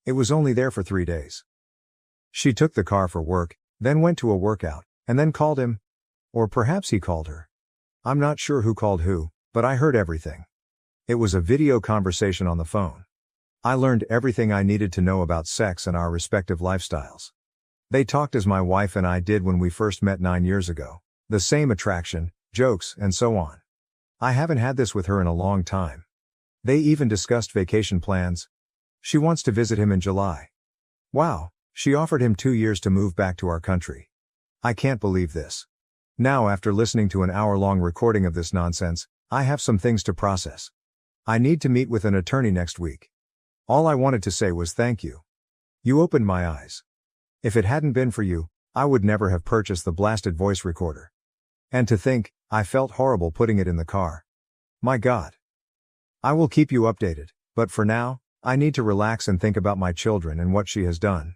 It was only there for 3 days. She took the car for work, then went to a workout, and then called him. Or perhaps he called her. I'm not sure who called who, but I heard everything. It was a video conversation on the phone. I learned everything I needed to know about sex and our respective lifestyles. They talked as my wife and I did when we first met 9 years ago. The same attraction, jokes, and so on. I haven't had this with her in a long time. They even discussed vacation plans. She wants to visit him in July. Wow, she offered him 2 years to move back to our country. I can't believe this. Now after listening to an hour-long recording of this nonsense, I have some things to process. I need to meet with an attorney next week. All I wanted to say was thank you. You opened my eyes. If it hadn't been for you, I would never have purchased the blasted voice recorder. And to think, I felt horrible putting it in the car. My God. I will keep you updated, but for now, I need to relax and think about my children and what she has done.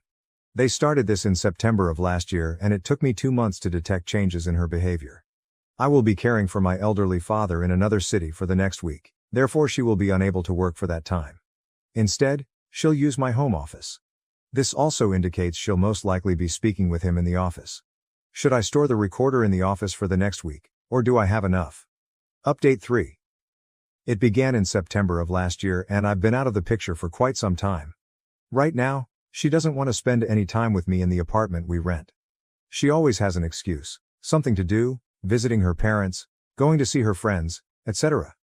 They started this in September of last year and it took me 2 months to detect changes in her behavior. I will be caring for my elderly father in another city for the next week, therefore she will be unable to work for that time. Instead, she'll use my home office. This also indicates she'll most likely be speaking with him in the office. Should I store the recorder in the office for the next week, or do I have enough? Update 3. It began in September of last year and I've been out of the picture for quite some time. Right now, she doesn't want to spend any time with me in the apartment we rent. She always has an excuse, something to do, visiting her parents, going to see her friends, etc.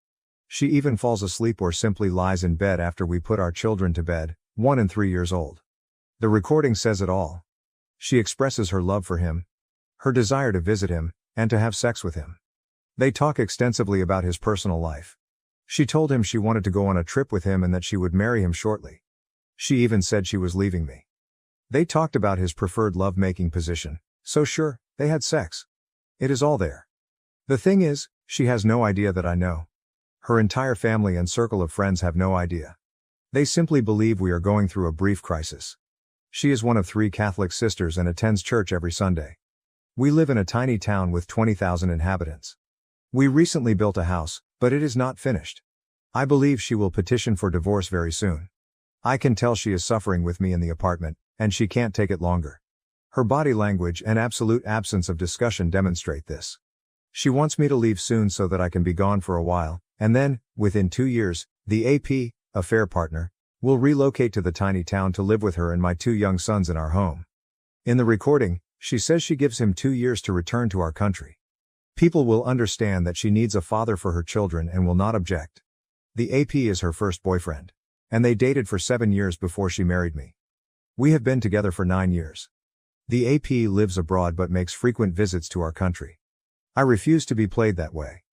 She even falls asleep or simply lies in bed after we put our children to bed, 1 and 3 years old. The recording says it all. She expresses her love for him, her desire to visit him, and to have sex with him. They talk extensively about his personal life. She told him she wanted to go on a trip with him and that she would marry him shortly. She even said she was leaving me. They talked about his preferred love-making position, so sure, they had sex. It is all there. The thing is, she has no idea that I know. Her entire family and circle of friends have no idea. They simply believe we are going through a brief crisis. She is one of 3 Catholic sisters and attends church every Sunday. We live in a tiny town with 20,000 inhabitants. We recently built a house, but it is not finished. I believe she will petition for divorce very soon. I can tell she is suffering with me in the apartment, and she can't take it longer. Her body language and absolute absence of discussion demonstrate this. She wants me to leave soon so that I can be gone for a while, and then, within 2 years, the AP, affair partner, will relocate to the tiny town to live with her and my 2 young sons in our home. In the recording, she says she gives him 2 years to return to our country. People will understand that she needs a father for her children and will not object. The AP is her first boyfriend. And they dated for 7 years before she married me. We have been together for 9 years. The AP lives abroad but makes frequent visits to our country. I refuse to be played that way.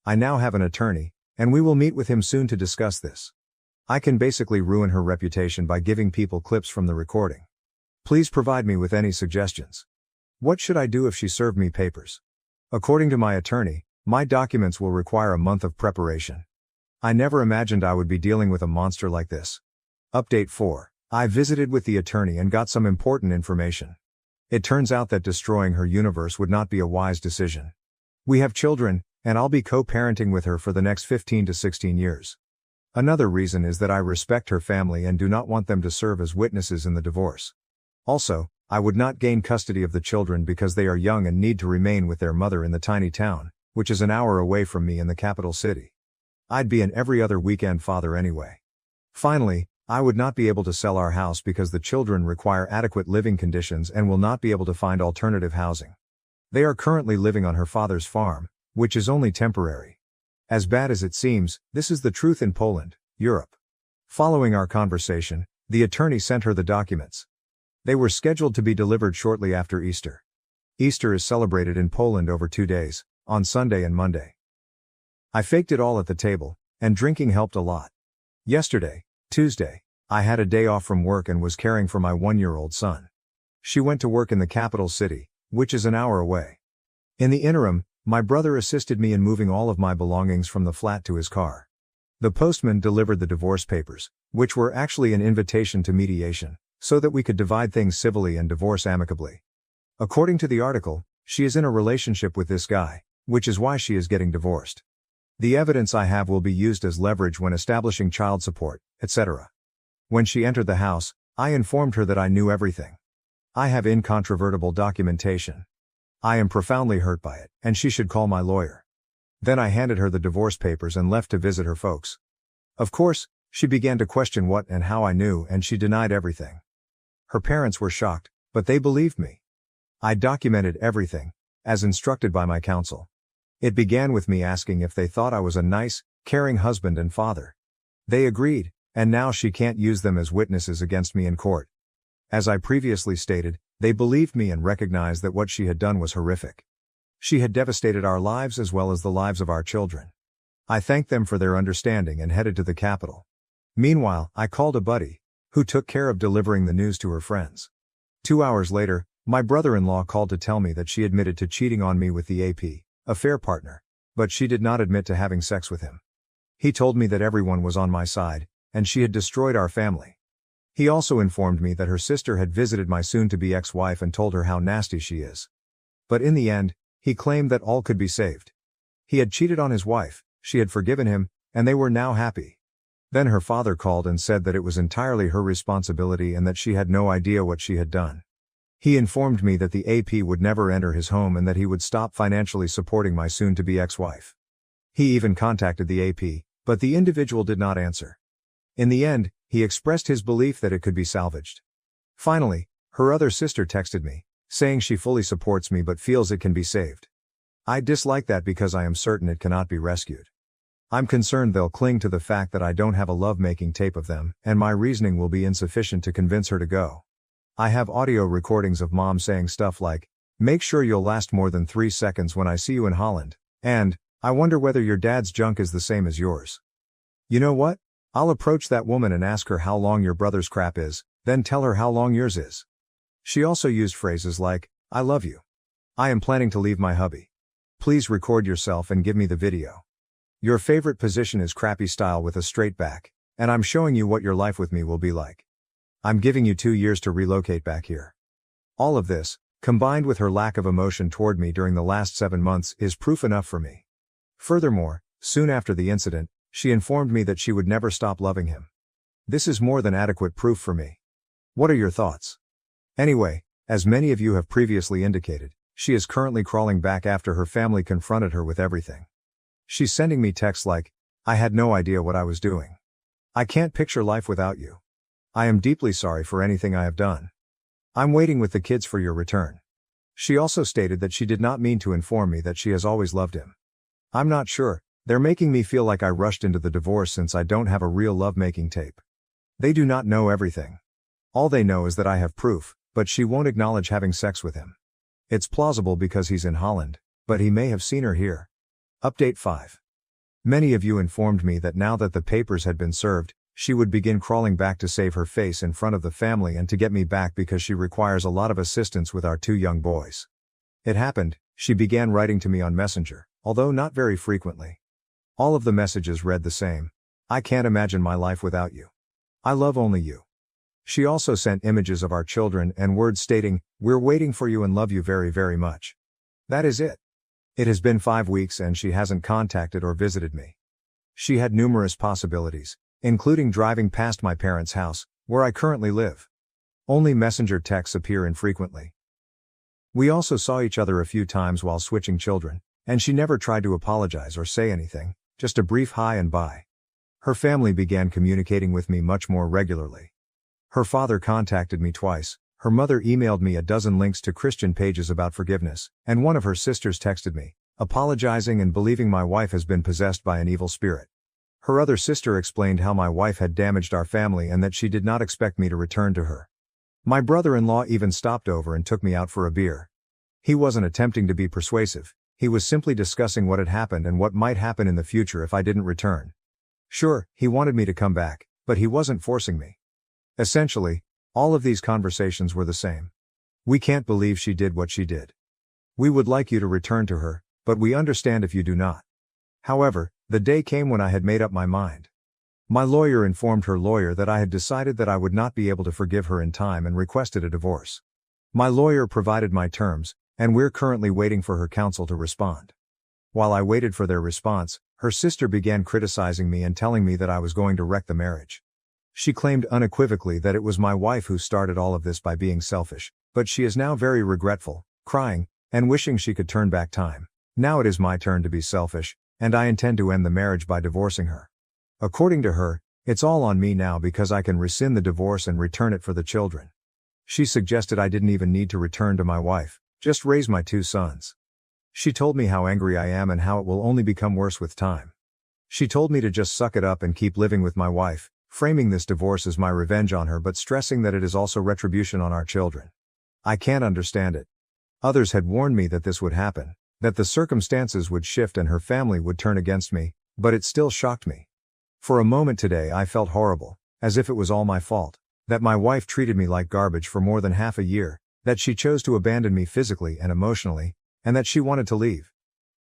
I now have an attorney, and we will meet with him soon to discuss this. I can basically ruin her reputation by giving people clips from the recording. Please provide me with any suggestions. What should I do if she served me papers? According to my attorney, my documents will require a month of preparation. I never imagined I would be dealing with a monster like this. Update 4. I visited with the attorney and got some important information. It turns out that destroying her universe would not be a wise decision. We have children, and I'll be co-parenting with her for the next 15 to 16 years. Another reason is that I respect her family and do not want them to serve as witnesses in the divorce. Also, I would not gain custody of the children because they are young and need to remain with their mother in the tiny town, which is an hour away from me in the capital city. I'd be an every other weekend father anyway. Finally, I would not be able to sell our house because the children require adequate living conditions and will not be able to find alternative housing. They are currently living on her father's farm, which is only temporary. As bad as it seems, this is the truth in Poland, Europe. Following our conversation, the attorney sent her the documents. They were scheduled to be delivered shortly after Easter. Easter is celebrated in Poland over 2 days, on Sunday and Monday. I faked it all at the table, and drinking helped a lot. Yesterday, Tuesday, I had a day off from work and was caring for my 1-year-old son. She went to work in the capital city, which is an hour away. In the interim, my brother assisted me in moving all of my belongings from the flat to his car. The postman delivered the divorce papers, which were actually an invitation to mediation, so that we could divide things civilly and divorce amicably. According to the article, she is in a relationship with this guy, which is why she is getting divorced. The evidence I have will be used as leverage when establishing child support, etc. When she entered the house, I informed her that I knew everything. I have incontrovertible documentation. I am profoundly hurt by it, and she should call my lawyer. Then I handed her the divorce papers and left to visit her folks. Of course, she began to question what and how I knew, and she denied everything. Her parents were shocked, but they believed me. I documented everything, as instructed by my counsel. It began with me asking if they thought I was a nice, caring husband and father. They agreed, and now she can't use them as witnesses against me in court. As I previously stated, they believed me and recognized that what she had done was horrific. She had devastated our lives as well as the lives of our children. I thanked them for their understanding and headed to the capital. Meanwhile, I called a buddy, who took care of delivering the news to her friends. 2 hours later, my brother-in-law called to tell me that she admitted to cheating on me with the affair partner, but she did not admit to having sex with him. He told me that everyone was on my side, and she had destroyed our family. He also informed me that her sister had visited my soon-to-be ex-wife and told her how nasty she is. But in the end, he claimed that all could be saved. He had cheated on his wife, she had forgiven him, and they were now happy. Then her father called and said that it was entirely her responsibility and that she had no idea what she had done. He informed me that the AP would never enter his home and that he would stop financially supporting my soon-to-be ex-wife. He even contacted the AP, but the individual did not answer. In the end, he expressed his belief that it could be salvaged. Finally, her other sister texted me, saying she fully supports me but feels it can be saved. I dislike that because I am certain it cannot be rescued. I'm concerned they'll cling to the fact that I don't have a love-making tape of them, and my reasoning will be insufficient to convince her to go. I have audio recordings of mom saying stuff like, "Make sure you'll last more than 3 seconds when I see you in Holland," and, "I wonder whether your dad's junk is the same as yours." You know what? I'll approach that woman and ask her how long your brother's crap is, then tell her how long yours is. She also used phrases like, "I love you. I am planning to leave my hubby. Please record yourself and give me the video. Your favorite position is crappy style with a straight back, and I'm showing you what your life with me will be like. I'm giving you 2 years to relocate back here." All of this, combined with her lack of emotion toward me during the last 7 months, is proof enough for me. Furthermore, soon after the incident, she informed me that she would never stop loving him. This is more than adequate proof for me. What are your thoughts? Anyway, as many of you have previously indicated, she is currently crawling back after her family confronted her with everything. She's sending me texts like, "I had no idea what I was doing. I can't picture life without you. I am deeply sorry for anything I have done. I'm waiting with the kids for your return." She also stated that she did not mean to inform me that she has always loved him. I'm not sure, they're making me feel like I rushed into the divorce since I don't have a real love-making tape. They do not know everything. All they know is that I have proof, but she won't acknowledge having sex with him. It's plausible because he's in Holland, but he may have seen her here. Update 5. Many of you informed me that now that the papers had been served, she would begin crawling back to save her face in front of the family and to get me back because she requires a lot of assistance with our 2 young boys. It happened, she began writing to me on Messenger, although not very frequently. All of the messages read the same: "I can't imagine my life without you. I love only you." She also sent images of our children and words stating, "We're waiting for you and love you very, very much." That is it. It has been 5 weeks and she hasn't contacted or visited me. She had numerous possibilities, including driving past my parents' house, where I currently live. Only messenger texts appear infrequently. We also saw each other a few times while switching children, And she never tried to apologize or say anything, just a brief hi and bye. Her family began communicating with me much more regularly. Her father contacted me twice, her mother emailed me a dozen links to Christian pages about forgiveness, and one of her sisters texted me, apologizing and believing my wife has been possessed by an evil spirit. Her other sister explained how my wife had damaged our family and that she did not expect me to return to her. My brother-in-law even stopped over and took me out for a beer. He wasn't attempting to be persuasive, he was simply discussing what had happened and what might happen in the future if I didn't return. Sure, he wanted me to come back, but he wasn't forcing me. Essentially, all of these conversations were the same. We can't believe she did what she did. We would like you to return to her, but we understand if you do not. However, the day came when I had made up my mind. My lawyer informed her lawyer that I had decided that I would not be able to forgive her in time and requested a divorce. My lawyer provided my terms, and we're currently waiting for her counsel to respond. While I waited for their response, her sister began criticizing me and telling me that I was going to wreck the marriage. She claimed unequivocally that it was my wife who started all of this by being selfish, but she is now very regretful, crying, and wishing she could turn back time. Now it is my turn to be selfish, and I intend to end the marriage by divorcing her. According to her, it's all on me now because I can rescind the divorce and return it for the children. She suggested I didn't even need to return to my wife, just raise my 2 sons. She told me how angry I am and how it will only become worse with time. She told me to just suck it up and keep living with my wife, framing this divorce as my revenge on her but stressing that it is also retribution on our children. I can't understand it. Others had warned me that this would happen, that the circumstances would shift and her family would turn against me, but it still shocked me. For a moment today I felt horrible, as if it was all my fault, that my wife treated me like garbage for more than half a year, that she chose to abandon me physically and emotionally, and that she wanted to leave.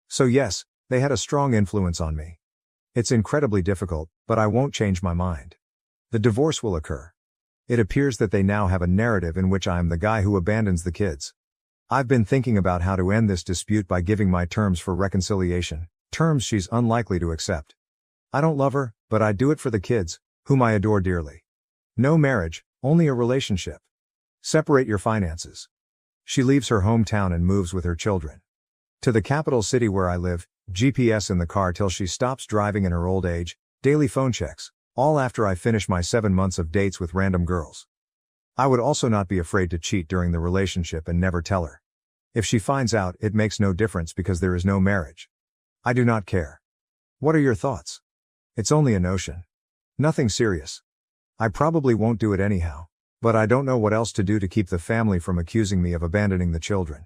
So yes, they had a strong influence on me. It's incredibly difficult, but I won't change my mind. The divorce will occur. It appears that they now have a narrative in which I am the guy who abandons the kids. I've been thinking about how to end this dispute by giving my terms for reconciliation, terms she's unlikely to accept. I don't love her, but I do it for the kids, whom I adore dearly. No marriage, only a relationship. Separate your finances. She leaves her hometown and moves with her children to the capital city where I live, GPS in the car till she stops driving in her old age, daily phone checks, all after I finish my 7 months of dates with random girls. I would also not be afraid to cheat during the relationship and never tell her. If she finds out, it makes no difference because there is no marriage. I do not care. What are your thoughts? It's only a notion. Nothing serious. I probably won't do it anyhow, but I don't know what else to do to keep the family from accusing me of abandoning the children.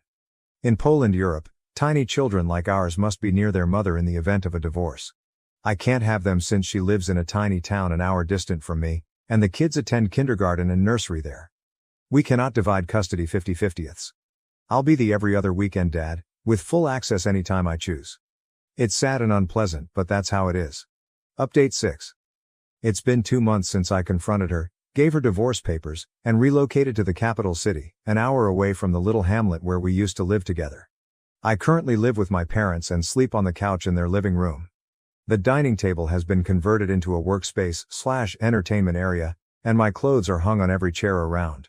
In Poland, Europe, tiny children like ours must be near their mother in the event of a divorce. I can't have them since she lives in a tiny town an hour distant from me, and the kids attend kindergarten and nursery there. We cannot divide custody 50-50ths. I'll be the every other weekend dad, with full access anytime I choose. It's sad and unpleasant, but that's how it is. Update 6. It's been 2 months since I confronted her, gave her divorce papers, and relocated to the capital city, an hour away from the little hamlet where we used to live together. I currently live with my parents and sleep on the couch in their living room. The dining table has been converted into a workspace/entertainment area, and my clothes are hung on every chair around.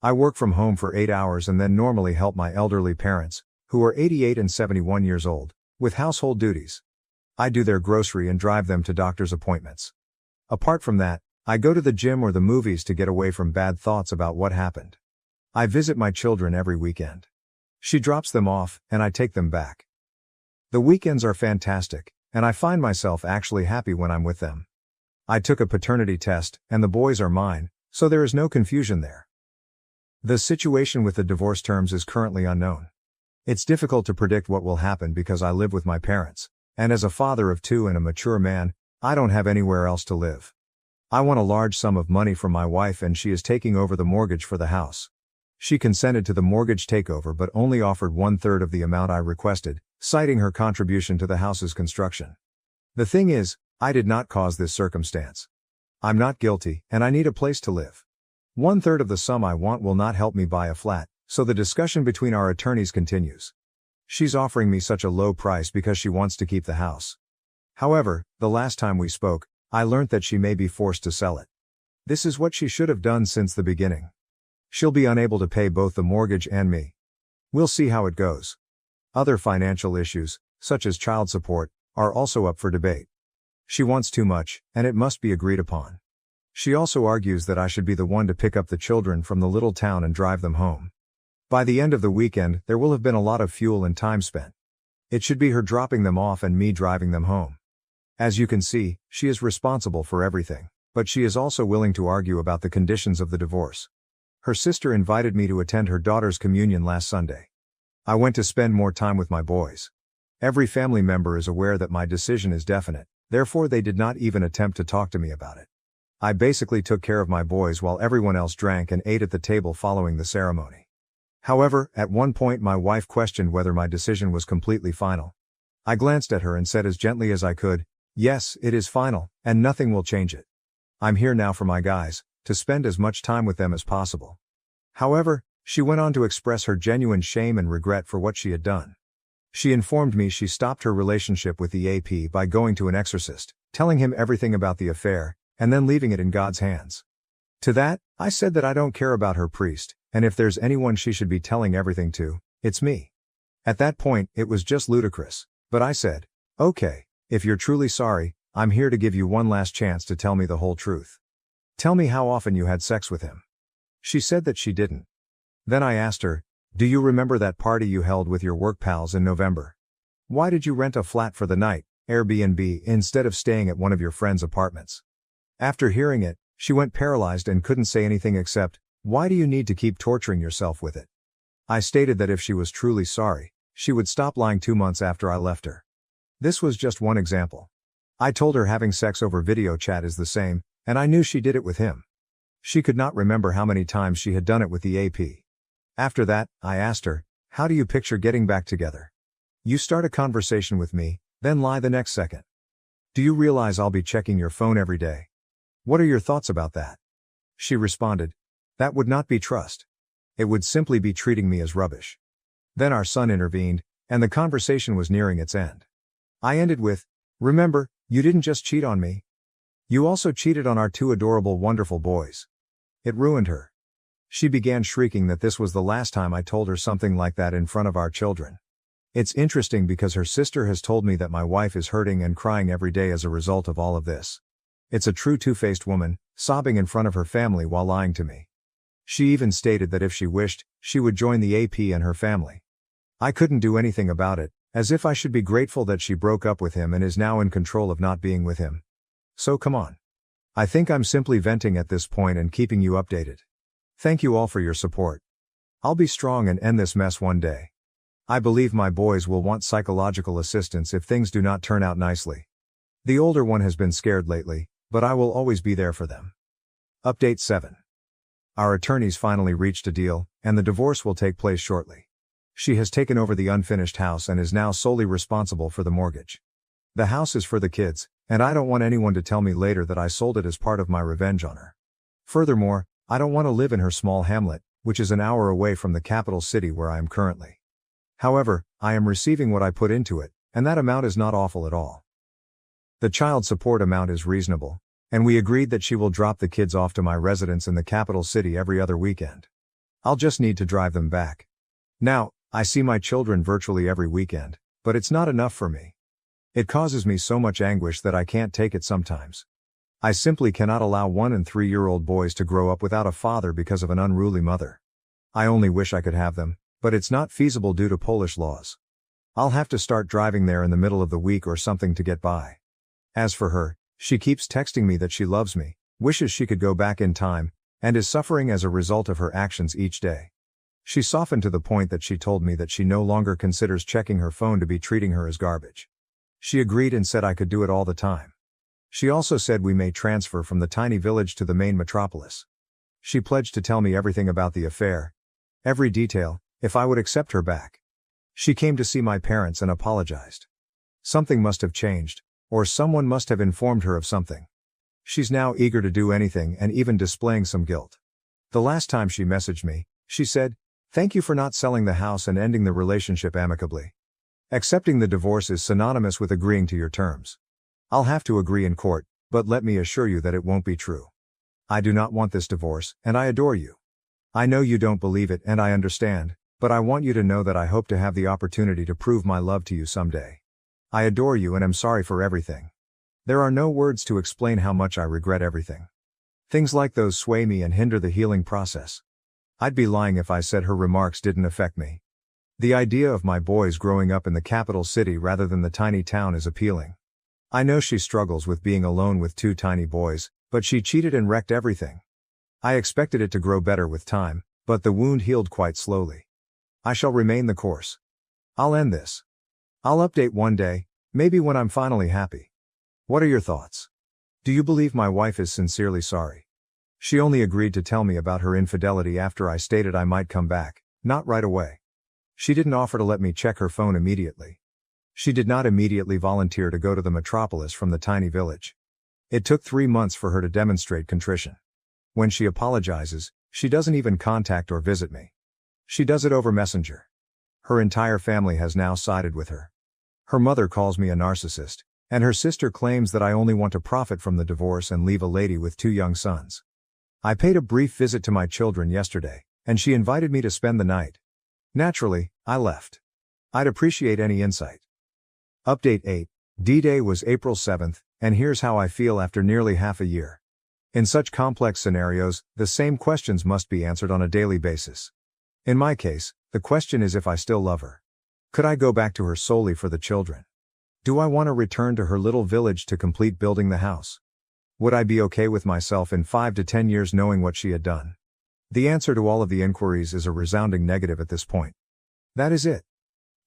I work from home for 8 hours and then normally help my elderly parents, who are 88 and 71 years old, with household duties. I do their grocery and drive them to doctor's appointments. Apart from that, I go to the gym or the movies to get away from bad thoughts about what happened. I visit my children every weekend. She drops them off, and I take them back. The weekends are fantastic, and I find myself actually happy when I'm with them. I took a paternity test, and the boys are mine, so there is no confusion there. The situation with the divorce terms is currently unknown. It's difficult to predict what will happen because I live with my parents, and as a father of 2 and a mature man, I don't have anywhere else to live. I want a large sum of money from my wife and she is taking over the mortgage for the house. She consented to the mortgage takeover but only offered 1/3 of the amount I requested, citing her contribution to the house's construction. The thing is, I did not cause this circumstance. I'm not guilty, and I need a place to live. 1/3 of the sum I want will not help me buy a flat, so the discussion between our attorneys continues. She's offering me such a low price because she wants to keep the house. However, the last time we spoke, I learnt that she may be forced to sell it. This is what she should have done since the beginning. She'll be unable to pay both the mortgage and me. We'll see how it goes. Other financial issues, such as child support, are also up for debate. She wants too much, and it must be agreed upon. She also argues that I should be the one to pick up the children from the little town and drive them home. By the end of the weekend, there will have been a lot of fuel and time spent. It should be her dropping them off and me driving them home. As you can see, she is responsible for everything, but she is also willing to argue about the conditions of the divorce. Her sister invited me to attend her daughter's communion last Sunday. I went to spend more time with my boys. Every family member is aware that my decision is definite, therefore they did not even attempt to talk to me about it. I basically took care of my boys while everyone else drank and ate at the table following the ceremony. However, at one point my wife questioned whether my decision was completely final. I glanced at her and said as gently as I could, "Yes, it is final, and nothing will change it. I'm here now for my guys, to spend as much time with them as possible." However, she went on to express her genuine shame and regret for what she had done. She informed me she stopped her relationship with the AP by going to an exorcist, telling him everything about the affair, and then leaving it in God's hands. To that, I said that I don't care about her priest, and if there's anyone she should be telling everything to, it's me. At that point, it was just ludicrous, but I said, "Okay, if you're truly sorry, I'm here to give you one last chance to tell me the whole truth. Tell me how often you had sex with him." She said that she didn't. Then I asked her, "Do you remember that party you held with your work pals in November? Why did you rent a flat for the night, Airbnb, instead of staying at one of your friends' apartments?" After hearing it, she went paralyzed and couldn't say anything except, "Why do you need to keep torturing yourself with it?" I stated that if she was truly sorry, she would stop lying 2 months after I left her. This was just one example. I told her having sex over video chat is the same, and I knew she did it with him. She could not remember how many times she had done it with the AP. After that, I asked her, "How do you picture getting back together? You start a conversation with me, then lie the next second. Do you realize I'll be checking your phone every day? What are your thoughts about that?" She responded, "That would not be trust. It would simply be treating me as rubbish." Then our son intervened, and the conversation was nearing its end. I ended with, "Remember, you didn't just cheat on me. You also cheated on our 2 adorable, wonderful boys." It ruined her. She began shrieking that this was the last time I told her something like that in front of our children. It's interesting because her sister has told me that my wife is hurting and crying every day as a result of all of this. It's a true two-faced woman, sobbing in front of her family while lying to me. She even stated that if she wished, she would join the AP and her family. I couldn't do anything about it, as if I should be grateful that she broke up with him and is now in control of not being with him. So come on. I think I'm simply venting at this point and keeping you updated. Thank you all for your support. I'll be strong and end this mess one day. I believe my boys will want psychological assistance if things do not turn out nicely. The older one has been scared lately, but I will always be there for them. Update 7. Our attorneys finally reached a deal, and the divorce will take place shortly. She has taken over the unfinished house and is now solely responsible for the mortgage. The house is for the kids, and I don't want anyone to tell me later that I sold it as part of my revenge on her. Furthermore, I don't want to live in her small hamlet, which is an hour away from the capital city where I am currently. However, I am receiving what I put into it, and that amount is not awful at all. The child support amount is reasonable, and we agreed that she will drop the kids off to my residence in the capital city every other weekend. I'll just need to drive them back. Now, I see my children virtually every weekend, but it's not enough for me. It causes me so much anguish that I can't take it sometimes. I simply cannot allow 1- and 3-year-old boys to grow up without a father because of an unruly mother. I only wish I could have them, but it's not feasible due to Polish laws. I'll have to start driving there in the middle of the week or something to get by. As for her, she keeps texting me that she loves me, wishes she could go back in time, and is suffering as a result of her actions each day. She softened to the point that she told me that she no longer considers checking her phone to be treating her as garbage. She agreed and said I could do it all the time. She also said we may transfer from the tiny village to the main metropolis. She pledged to tell me everything about the affair, every detail, if I would accept her back. She came to see my parents and apologized. Something must have changed, or someone must have informed her of something. She's now eager to do anything and even displaying some guilt. The last time she messaged me, she said, "Thank you for not selling the house and ending the relationship amicably. Accepting the divorce is synonymous with agreeing to your terms. I'll have to agree in court, but let me assure you that it won't be true. I do not want this divorce, and I adore you. I know you don't believe it and I understand, but I want you to know that I hope to have the opportunity to prove my love to you someday. I adore you and am sorry for everything. There are no words to explain how much I regret everything. Things like those sway me and hinder the healing process. I'd be lying if I said her remarks didn't affect me. The idea of my boys growing up in the capital city rather than the tiny town is appealing. I know she struggles with being alone with two tiny boys, but she cheated and wrecked everything. I expected it to grow better with time, but the wound healed quite slowly. I shall remain the course. I'll end this. I'll update one day, maybe when I'm finally happy. What are your thoughts? Do you believe my wife is sincerely sorry? She only agreed to tell me about her infidelity after I stated I might come back, not right away. She didn't offer to let me check her phone immediately. She did not immediately volunteer to go to the metropolis from the tiny village. It took 3 months for her to demonstrate contrition. When she apologizes, she doesn't even contact or visit me. She does it over Messenger. Her entire family has now sided with her. Her mother calls me a narcissist, and her sister claims that I only want to profit from the divorce and leave a lady with 2 young sons. I paid a brief visit to my children yesterday, and she invited me to spend the night. Naturally, I left. I'd appreciate any insight. Update 8. D-Day was April 7th, and here's how I feel after nearly half a year. In such complex scenarios, the same questions must be answered on a daily basis. In my case, the question is if I still love her. Could I go back to her solely for the children? Do I want to return to her little village to complete building the house? Would I be okay with myself in 5 to 10 years knowing what she had done? The answer to all of the inquiries is a resounding negative at this point. That is it.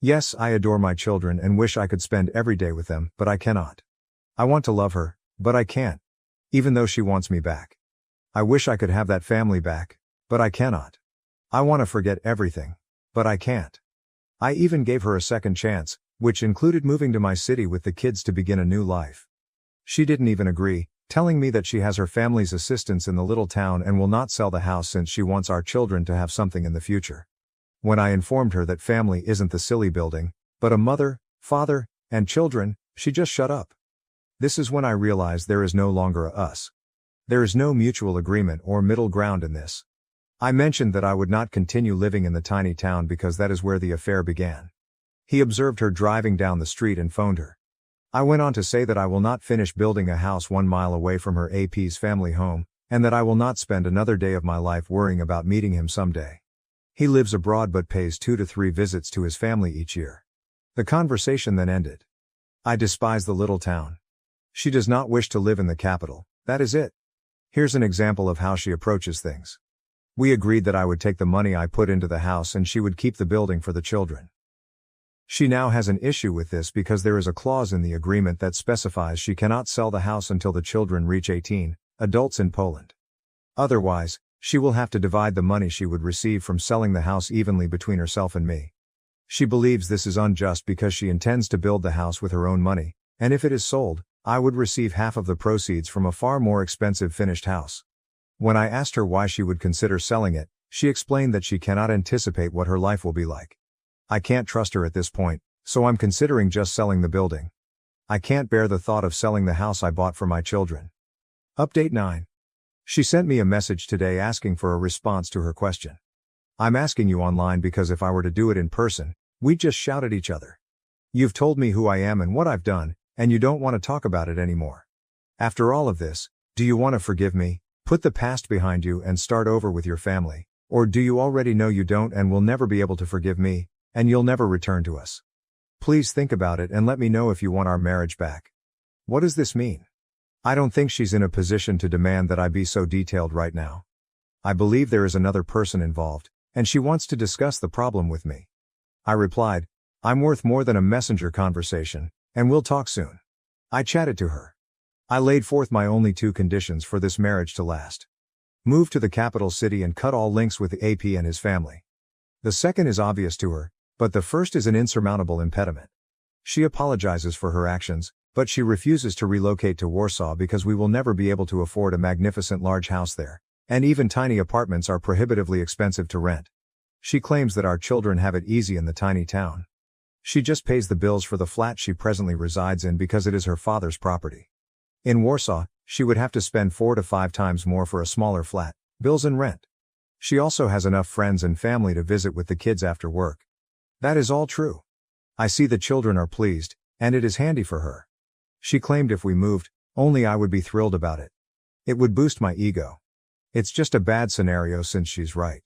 Yes, I adore my children and wish I could spend every day with them, but I cannot. I want to love her, but I can't. Even though she wants me back. I wish I could have that family back, but I cannot. I want to forget everything, but I can't. I even gave her a second chance, which included moving to my city with the kids to begin a new life. She didn't even agree, telling me that she has her family's assistance in the little town and will not sell the house since she wants our children to have something in the future. When I informed her that family isn't the silly building, but a mother, father, and children, she just shut up. This is when I realized there is no longer a us. There is no mutual agreement or middle ground in this. I mentioned that I would not continue living in the tiny town because that is where the affair began. He observed her driving down the street and phoned her. I went on to say that I will not finish building a house 1 mile away from her AP's family home, and that I will not spend another day of my life worrying about meeting him someday. He lives abroad but pays 2 to 3 visits to his family each year. The conversation then ended. I despise the little town. She does not wish to live in the capital, that is it. Here's an example of how she approaches things. We agreed that I would take the money I put into the house and she would keep the building for the children. She now has an issue with this because there is a clause in the agreement that specifies she cannot sell the house until the children reach 18, adults in Poland. Otherwise, she will have to divide the money she would receive from selling the house evenly between herself and me. She believes this is unjust because she intends to build the house with her own money, and if it is sold, I would receive half of the proceeds from a far more expensive finished house. When I asked her why she would consider selling it, she explained that she cannot anticipate what her life will be like. I can't trust her at this point, so I'm considering just selling the building. I can't bear the thought of selling the house I bought for my children. Update 9. She sent me a message today asking for a response to her question. I'm asking you online because if I were to do it in person, we'd just shout at each other. You've told me who I am and what I've done, and you don't want to talk about it anymore. After all of this, do you want to forgive me, put the past behind you and start over with your family, or do you already know you don't and will never be able to forgive me, and you'll never return to us? Please think about it and let me know if you want our marriage back. What does this mean? I don't think she's in a position to demand that I be so detailed right now. I believe there is another person involved, and she wants to discuss the problem with me. I replied, I'm worth more than a messenger conversation, and we'll talk soon. I chatted to her. I laid forth my only 2 conditions for this marriage to last. Move to the capital city and cut all links with the AP and his family. The second is obvious to her, but the first is an insurmountable impediment. She apologizes for her actions, but she refuses to relocate to Warsaw because we will never be able to afford a magnificent large house there, and even tiny apartments are prohibitively expensive to rent. She claims that our children have it easy in the tiny town. She just pays the bills for the flat she presently resides in because it is her father's property. In Warsaw, she would have to spend 4 to 5 times more for a smaller flat, bills and rent. She also has enough friends and family to visit with the kids after work. That is all true. I see the children are pleased, And it is handy for her. She claimed if we moved, only I would be thrilled about it. It would boost my ego. It's just a bad scenario since she's right.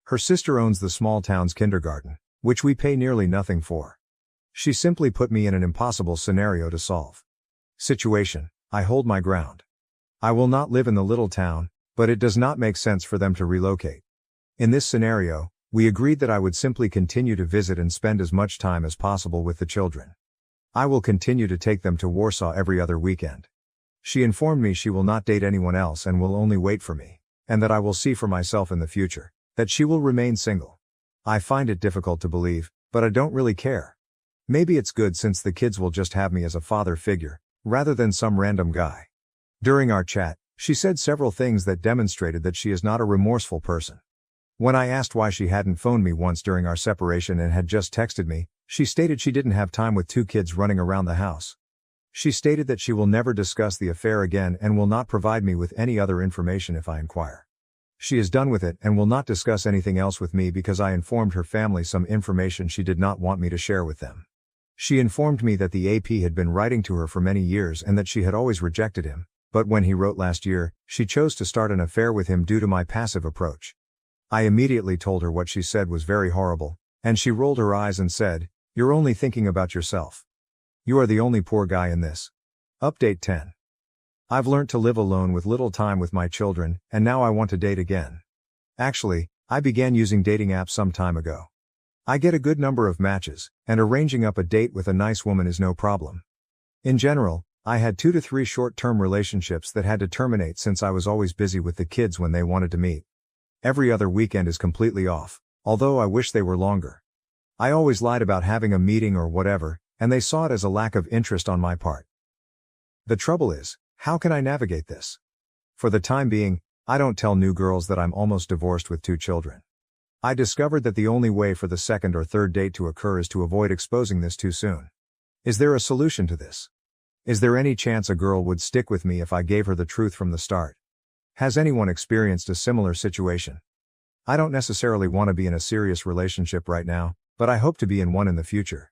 Her sister owns the small town's kindergarten, which we pay nearly nothing for. She simply put me in an impossible scenario to solve. Situation: I hold my ground. I will not live in the little town, but it does not make sense for them to relocate. In this scenario, we agreed that I would simply continue to visit and spend as much time as possible with the children. I will continue to take them to Warsaw every other weekend. She informed me she will not date anyone else and will only wait for me, and that I will see for myself in the future, that she will remain single. I find it difficult to believe, but I don't really care. Maybe it's good since the kids will just have me as a father figure, rather than some random guy. During our chat, she said several things that demonstrated that she is not a remorseful person. When I asked why she hadn't phoned me once during our separation and had just texted me, she stated she didn't have time with 2 kids running around the house. She stated that she will never discuss the affair again and will not provide me with any other information if I inquire. She is done with it and will not discuss anything else with me because I informed her family some information she did not want me to share with them. She informed me that the AP had been writing to her for many years and that she had always rejected him, but when he wrote last year, she chose to start an affair with him due to my passive approach. I immediately told her what she said was very horrible, and she rolled her eyes and said, "You're only thinking about yourself. You are the only poor guy in this." Update 10. I've learnt to live alone with little time with my children, and now I want to date again. Actually, I began using dating apps some time ago. I get a good number of matches, and arranging up a date with a nice woman is no problem. In general, I had 2 to 3 short-term relationships that had to terminate since I was always busy with the kids when they wanted to meet. Every other weekend is completely off, although I wish they were longer. I always lied about having a meeting or whatever, and they saw it as a lack of interest on my part. The trouble is, how can I navigate this? For the time being, I don't tell new girls that I'm almost divorced with 2 children. I discovered that the only way for the second or third date to occur is to avoid exposing this too soon. Is there a solution to this? Is there any chance a girl would stick with me if I gave her the truth from the start? Has anyone experienced a similar situation? I don't necessarily want to be in a serious relationship right now, but I hope to be in one in the future.